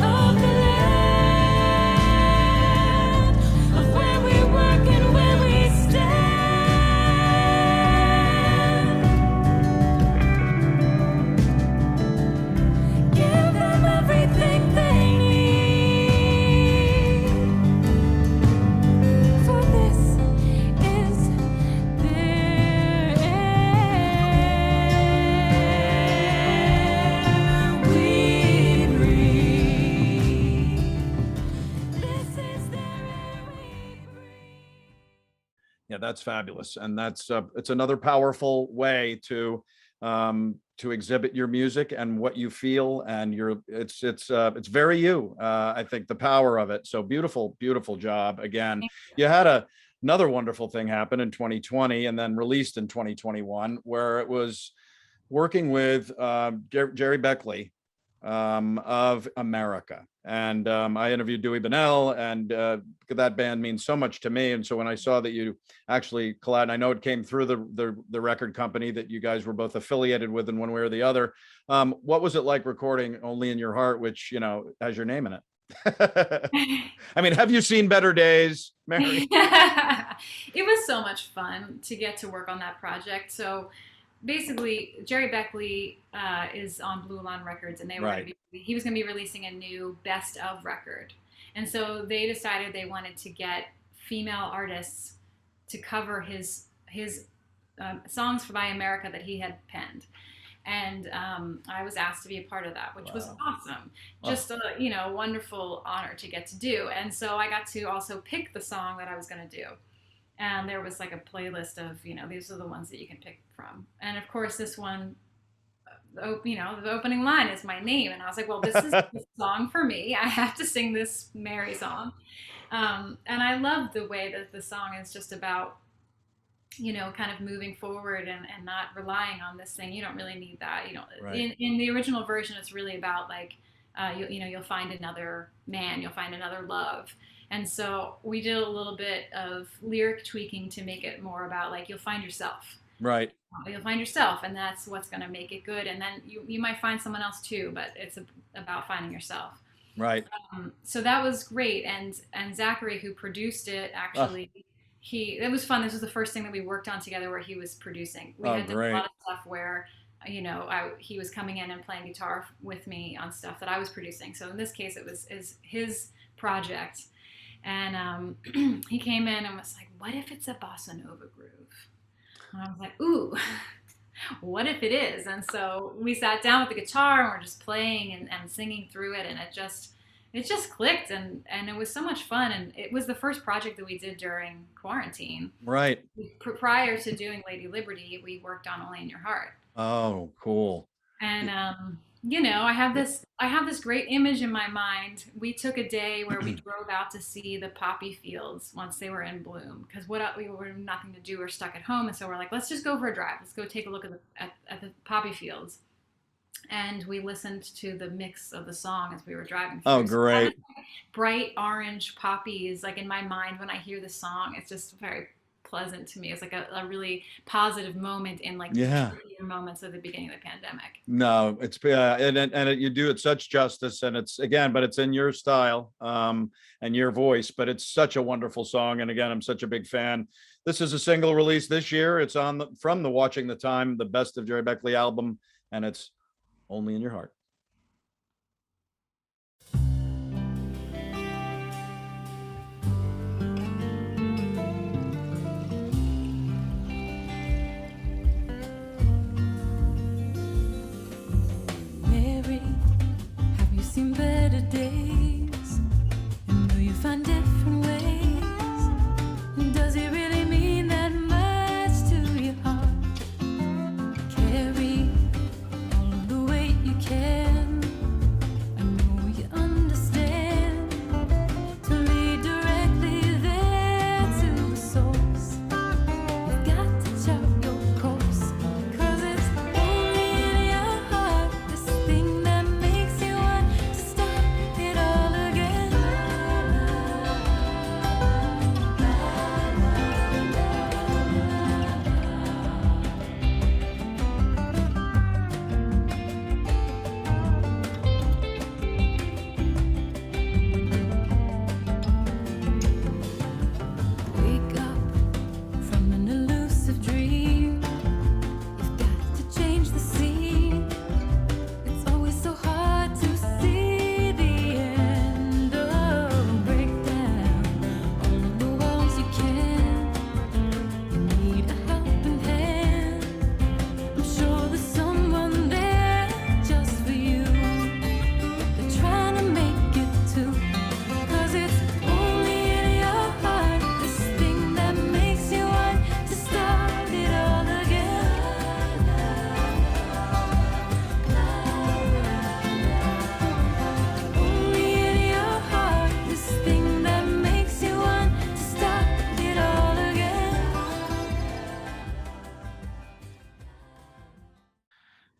of the land, of where we work and where we stand, give them everything they need, for this is their air we breathe. This is their air we breathe. Yeah, that's fabulous, and that's it's another powerful way to exhibit your music and what you feel, and it's very you. I think the power of it. So beautiful job again. You had another wonderful thing happen in 2020 and then released in 2021, where it was working with Jerry Beckley of America. And I interviewed Dewey Bunnell, and that band means so much to me. And so when I saw that you actually collided, I know it came through the record company that you guys were both affiliated with in one way or the other. What was it like recording Only in Your Heart, which, you know, has your name in it? I mean, have you seen better days, Mary? It was so much fun to get to work on that project. So basically Jerry Beckley is on Blue Line Records, and they were Right. he was going to be releasing a new best of record, and so they decided they wanted to get female artists to cover his songs by America that he had penned. And I was asked to be a part of that, which was Wow. awesome. Oh, Just a wonderful honor to get to do. And so I got to also pick the song that I was going to do. And there was like a playlist of these are the ones that you can pick from. And of course, this one, the opening line is my name, and I was like, well, this is the song for me. I have to sing this Mary song. And I love the way that the song is just about kind of moving forward and not relying on this thing. You don't really need that. right. In the original version, it's really about like, you'll find another man, you'll find another love. And so we did a little bit of lyric tweaking to make it more about like, you'll find yourself. Right. You'll find yourself, and that's what's going to make it good. And then you might find someone else too, but it's about finding yourself. Right. So that was great. And Zachary, who produced it, actually, it was fun. This was the first thing that we worked on together where he was producing. We had done a lot of stuff where, he was coming in and playing guitar with me on stuff that I was producing. So in this case, it was his project. And he came in and was like, what if it's a bossa nova groove? And I was like, ooh, what if it is? And so we sat down with the guitar and we're just playing and singing through it. And it just clicked, and it was so much fun. And it was the first project that we did during quarantine. Right. Prior to doing Lady Liberty, we worked on Only in Your Heart. Oh, cool. And I have this great image in my mind. We took a day where we drove out to see the poppy fields once they were in bloom, because we were nothing to do, we're stuck at home, and so we're like, let's just go for a drive. Let's go take a look at the poppy fields. And we listened to the mix of the song as we were driving through. Oh, great. So bright orange poppies, like in my mind when I hear the song, it's just very pleasant to me. It's like a really positive moment in like the moments of the beginning of the pandemic. No, it's and you do it such justice, and it's but it's in your style and your voice, but it's such a wonderful song. And again, I'm such a big fan. This is a single release this year. It's from the Watching the Time, the Best of Jerry Beckley album, and it's Only in Your Heart. Mary, have you seen better days? And will you find different ways? Does it really mean that much to your heart? Carry all of the weight you can. I know you understand. To lead directly there to the source, you've got to chart your course. 'Cause it's only in your heart, this thing that makes you want to start it all again. Wake up from an elusive dream. You've got to change the scene. It's always so hard to see the end. Oh, break down all of the walls you can. You need a helping hand. I'm sure there's someone there just for you. They're trying to make it too. 'Cause it's only in your heart, this thing that makes you want to start it all again. Only in your heart, this thing that makes you want to start it all again.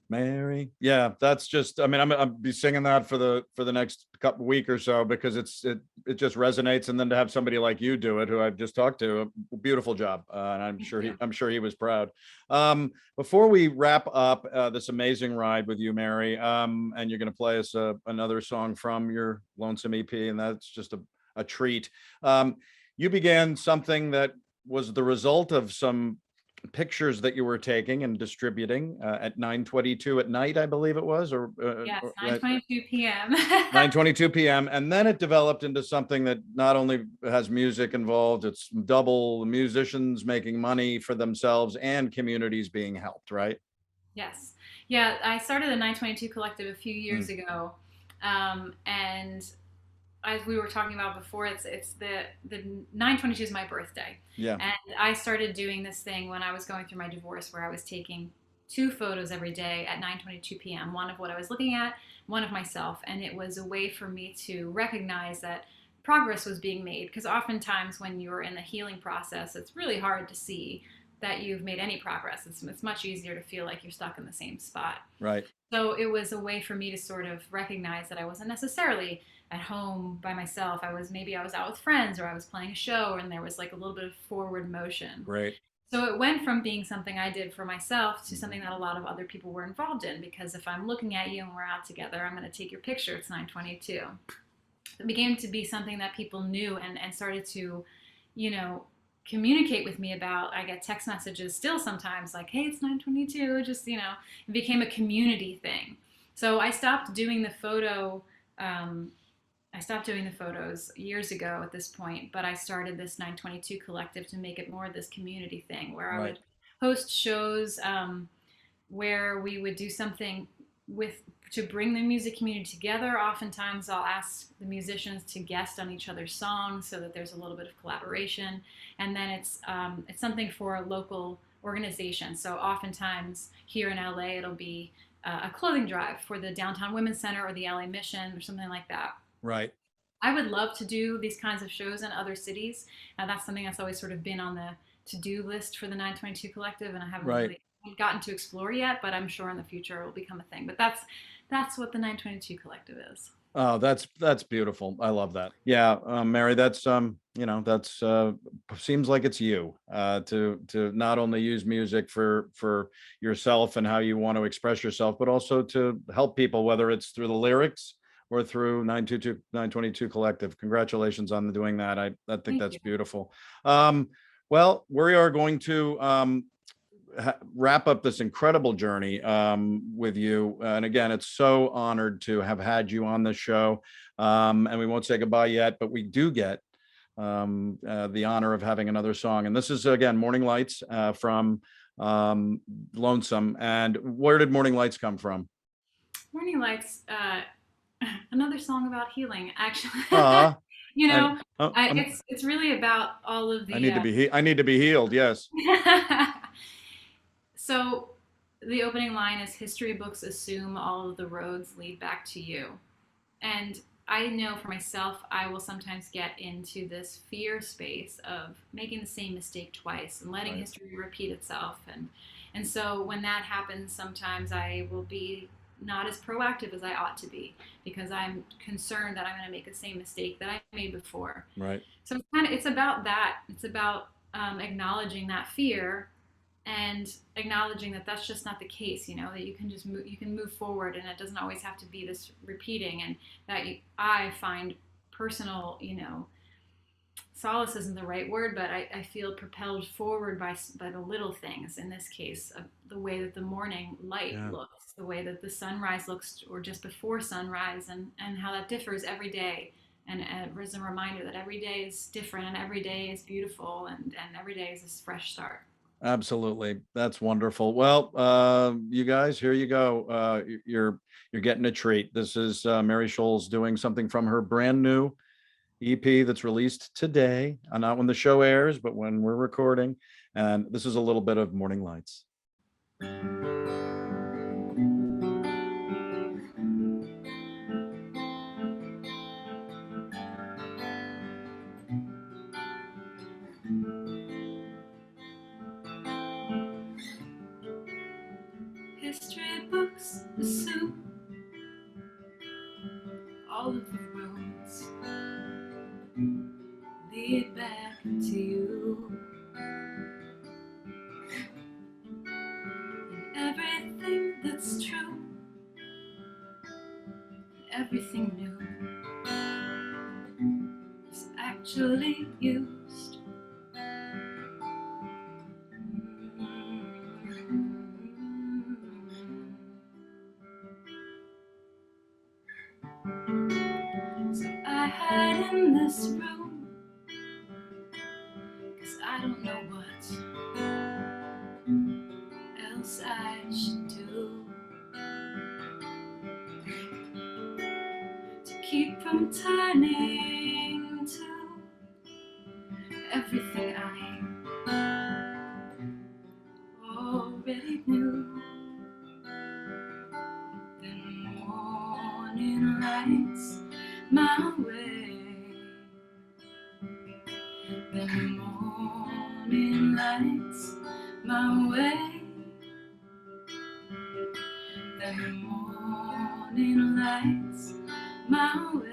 Mary. Yeah, that's just, I'll be singing that for the next couple week or so, because it just resonates. And then to have somebody like you do it, who I've just talked to, a beautiful job. And I'm sure he was proud. Before we wrap up this amazing ride with you, Mary, and you're going to play us another song from your Lonesome EP, and that's just a treat. You began something that was the result of some pictures that you were taking and distributing at 9:22 at night, I believe it was, or Yes, 9:22 p.m. 9:22 p.m. And then it developed into something that not only has music involved, it's double musicians making money for themselves and communities being helped, right? Yes. Yeah, I started the 922 Collective a few Mm, years ago. And as we were talking about before, it's the 922 is my birthday. yeah, And I started doing this thing when I was going through my divorce where I was taking two photos every day at 9:22 p.m. One of what I was looking at, one of myself, and it was a way for me to recognize that progress was being made because oftentimes when you're in the healing process, it's really hard to see that you've made any progress. It's much easier to feel like you're stuck in the same spot. right, So it was a way for me to sort of recognize that I wasn't necessarily at home by myself. Maybe I was out with friends or I was playing a show and there was like a little bit of forward motion. great. So it went from being something I did for myself to something that a lot of other people were involved in because if I'm looking at you and we're out together, I'm going to take your picture. It's 9:22. It began to be something that people knew and started to, you know, communicate with me about. I get text messages still sometimes like, hey, it's 9:22. Just, it became a community thing. So I stopped doing the photos years ago at this point, but I started this 922 Collective to make it more of this community thing where I Right. would host shows where we would do something to bring the music community together. Oftentimes I'll ask the musicians to guest on each other's songs so that there's a little bit of collaboration. And then it's something for a local organization. So oftentimes here in LA, it'll be a clothing drive for the Downtown Women's Center or the LA Mission or something like that. Right. I would love to do these kinds of shows in other cities. That's something that's always sort of been on the to-do list for the 922 Collective, and I haven't Right. really gotten to explore yet, but I'm sure in the future it will become a thing. But that's what the 922 Collective is. Oh, that's beautiful. I love that. Yeah, Mary, that's that's seems like it's you to not only use music for yourself and how you want to express yourself, but also to help people, whether it's through the lyrics or through 922 Collective. Congratulations on doing that. I think Thank that's you. beautiful. Well, we are going to wrap up this incredible journey with you. And again, it's so honored to have had you on the show. And we won't say goodbye yet, but we do get the honor of having another song. And this is, again, Morning Lights from Lonesome. And where did Morning Lights come from? Morning Lights, another song about healing, actually. Uh, It's really about all of the. I need to be healed. Yes. So the opening line is history books assume all of the roads lead back to you. And I know for myself, I will sometimes get into this fear space of making the same mistake twice and letting history repeat itself. And so when that happens, sometimes I will be not as proactive as I ought to be because I'm concerned that I'm going to make the same mistake that I made before. Right. So it's about that. It's about acknowledging that fear and acknowledging that that's just not the case, that you can just move forward and it doesn't always have to be this repeating, and that I find personal, solace isn't the right word, but I feel propelled forward by the little things. In this case, the way that the morning light looks, the way that the sunrise looks, or just before sunrise, and how that differs every day. And it was a reminder that every day is different, and every day is beautiful, and every day is a fresh start. Absolutely. That's wonderful. Well, you guys, here you go. You're getting a treat. This is Mary Scholz doing something from her brand new EP that's released today, not when the show airs, but when we're recording. And this is a little bit of Morning Lights. History books assume all of the roads lead back to you, and everything that's true, everything new is actually used. hide in this room, 'cause I don't know what else I should do to keep from turning to everything I already knew. Then morning lights my way. Then morning lights my way. Then morning lights my way.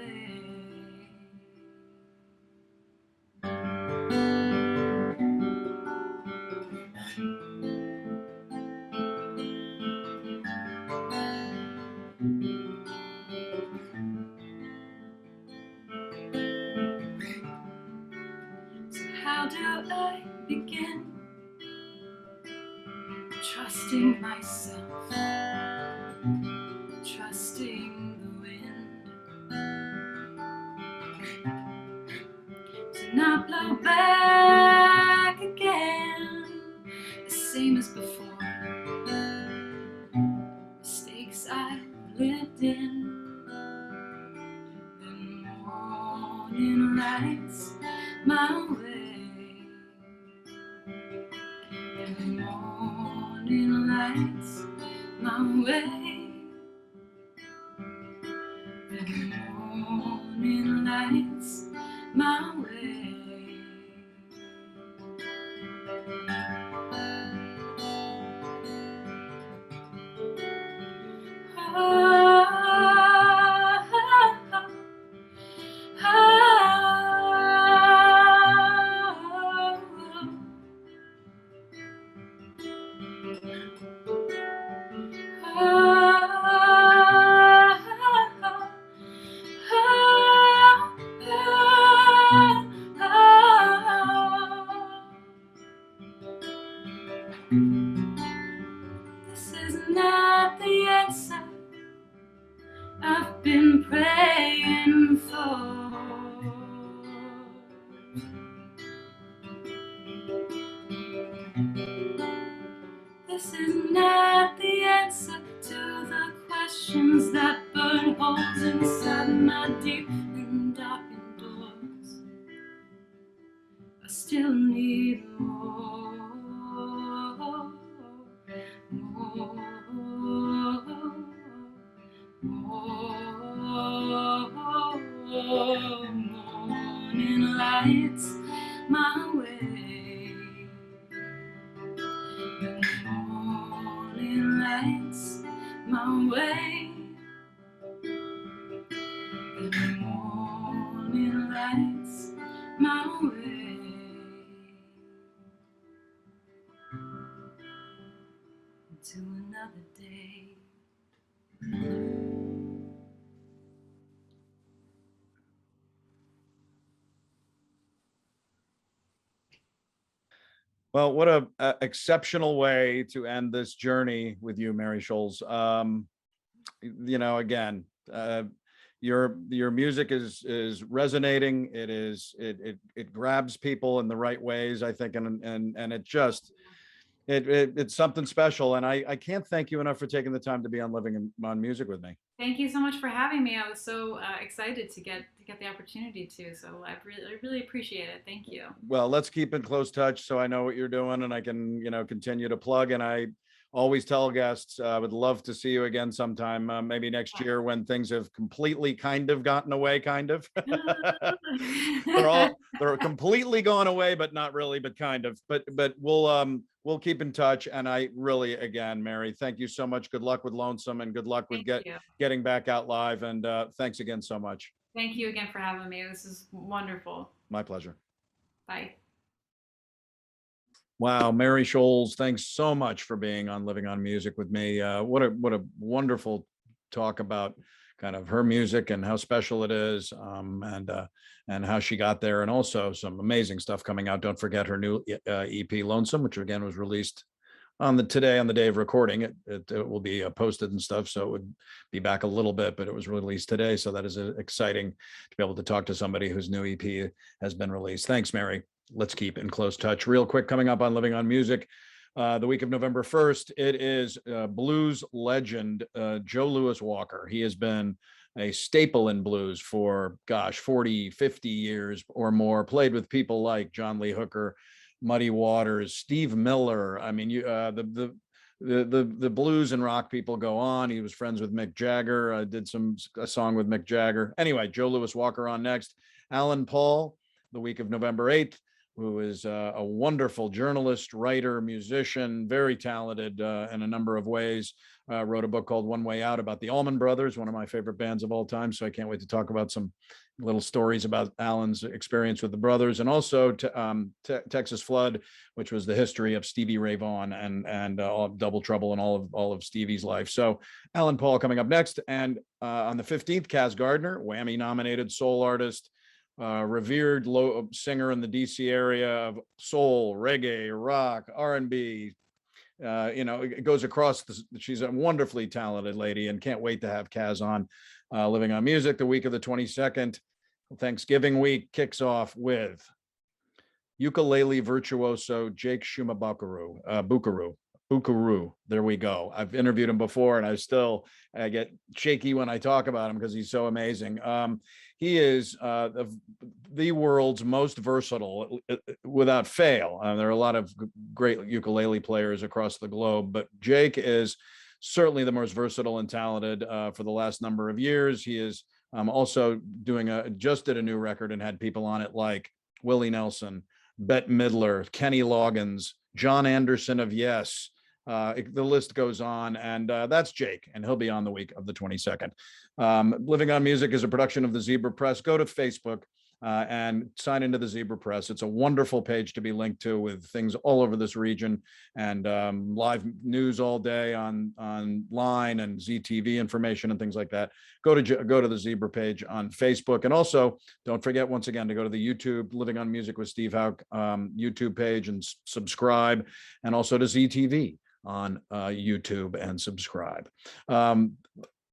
So how do I begin trusting myself, trusting the wind to not blow back again, the same as before, mistakes I've lived in. Then morning lights my way. Then morning lights my way. Then morning lights my way. This is not the answer I've been praying for. This is not the answer to the questions that burn holes inside my deep and darkened doors. I still need more, more, more. Morning lights my way. The morning lights my way. The morning lights my way. To another day. Well, what a exceptional way to end this journey with you, Mary Scholz. Again, your music is resonating. It grabs people in the right ways, I think, and it's something special. And I can't thank you enough for taking the time to be on Living on Music with me. Thank you so much for having me. I was so excited to get the opportunity to. So I really appreciate it. Thank you. Well, let's keep in close touch so I know what you're doing and I can, continue to plug. And I always tell guests, I would love to see you again sometime, maybe next year when things have completely kind of gotten away, kind of. They're completely gone away, but not really, but kind of. But we'll keep in touch. And I really, again, Mary, thank you so much. Good luck with Lonesome and good luck with getting back out live. And thanks again so much. Thank you again for having me. This is wonderful. My pleasure. Bye. Wow, Mary Scholz, thanks so much for being on Living on Music with me. What a wonderful talk about kind of her music and how special it is, and how she got there, and also some amazing stuff coming out. Don't forget her new EP Lonesome, which again was released on the day of recording. It will be posted and stuff, so it would be back a little bit, but it was released today. So that is exciting to be able to talk to somebody whose new EP has been released. Thanks, Mary. Let's keep in close touch. Real quick, coming up on Living on Music, the week of November 1st, it is blues legend Joe Louis Walker. He has been a staple in blues for, 40, 50 years or more, played with people like John Lee Hooker, Muddy Waters, Steve Miller. I mean, the blues and rock people go on. He was friends with Mick Jagger. Did a song with Mick Jagger. Anyway, Joe Louis Walker on next. Alan Paul, the week of November 8th, who is a wonderful journalist, writer, musician, very talented in a number of ways. Wrote a book called One Way Out about the Allman Brothers, one of my favorite bands of all time. So I can't wait to talk about some little stories about Alan's experience with the brothers, and also Texas Flood, which was the history of Stevie Ray Vaughan and Double Trouble and all of Stevie's life. So Alan Paul coming up next. And on the 15th, Kaz Gardner, Whammy nominated soul artist, revered singer in the DC area of soul, reggae, rock, R&B. It goes across. She's a wonderfully talented lady, and can't wait to have Kaz on Living on Music the week of the 22nd. Thanksgiving week kicks off with ukulele virtuoso Jake Buckaroo. There we go. I've interviewed him before, and I get shaky when I talk about him because he's so amazing. He is the world's most versatile, without fail. There are a lot of great ukulele players across the globe, but Jake is certainly the most versatile and talented for the last number of years. He is also just did a new record and had people on it like Willie Nelson, Bette Midler, Kenny Loggins, John Anderson of Yes. The list goes on, and that's Jake, and he'll be on the week of the 22nd. Living on Music is a production of the Zebra Press. Go to Facebook and sign into the Zebra Press. It's a wonderful page to be linked to with things all over this region, and live news all day online, and ZTV information and things like that. Go to the Zebra page on Facebook, and also don't forget, once again, to go to the YouTube Living on Music with Steve Houck YouTube page and subscribe, and also to ZTV on YouTube and subscribe.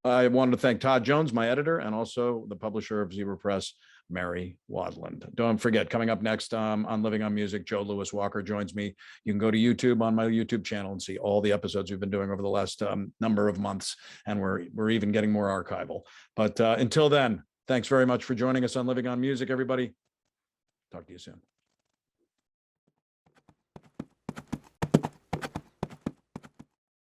I wanted to thank Todd Jones, my editor, and also the publisher of Zebra Press, Mary Wadland. Don't forget, coming up next on Living on Music, Joe Louis Walker joins me. You can go to YouTube on my YouTube channel and see all the episodes we've been doing over the last number of months, and we're even getting more archival. But until then, thanks very much for joining us on Living on Music, everybody. Talk to you soon.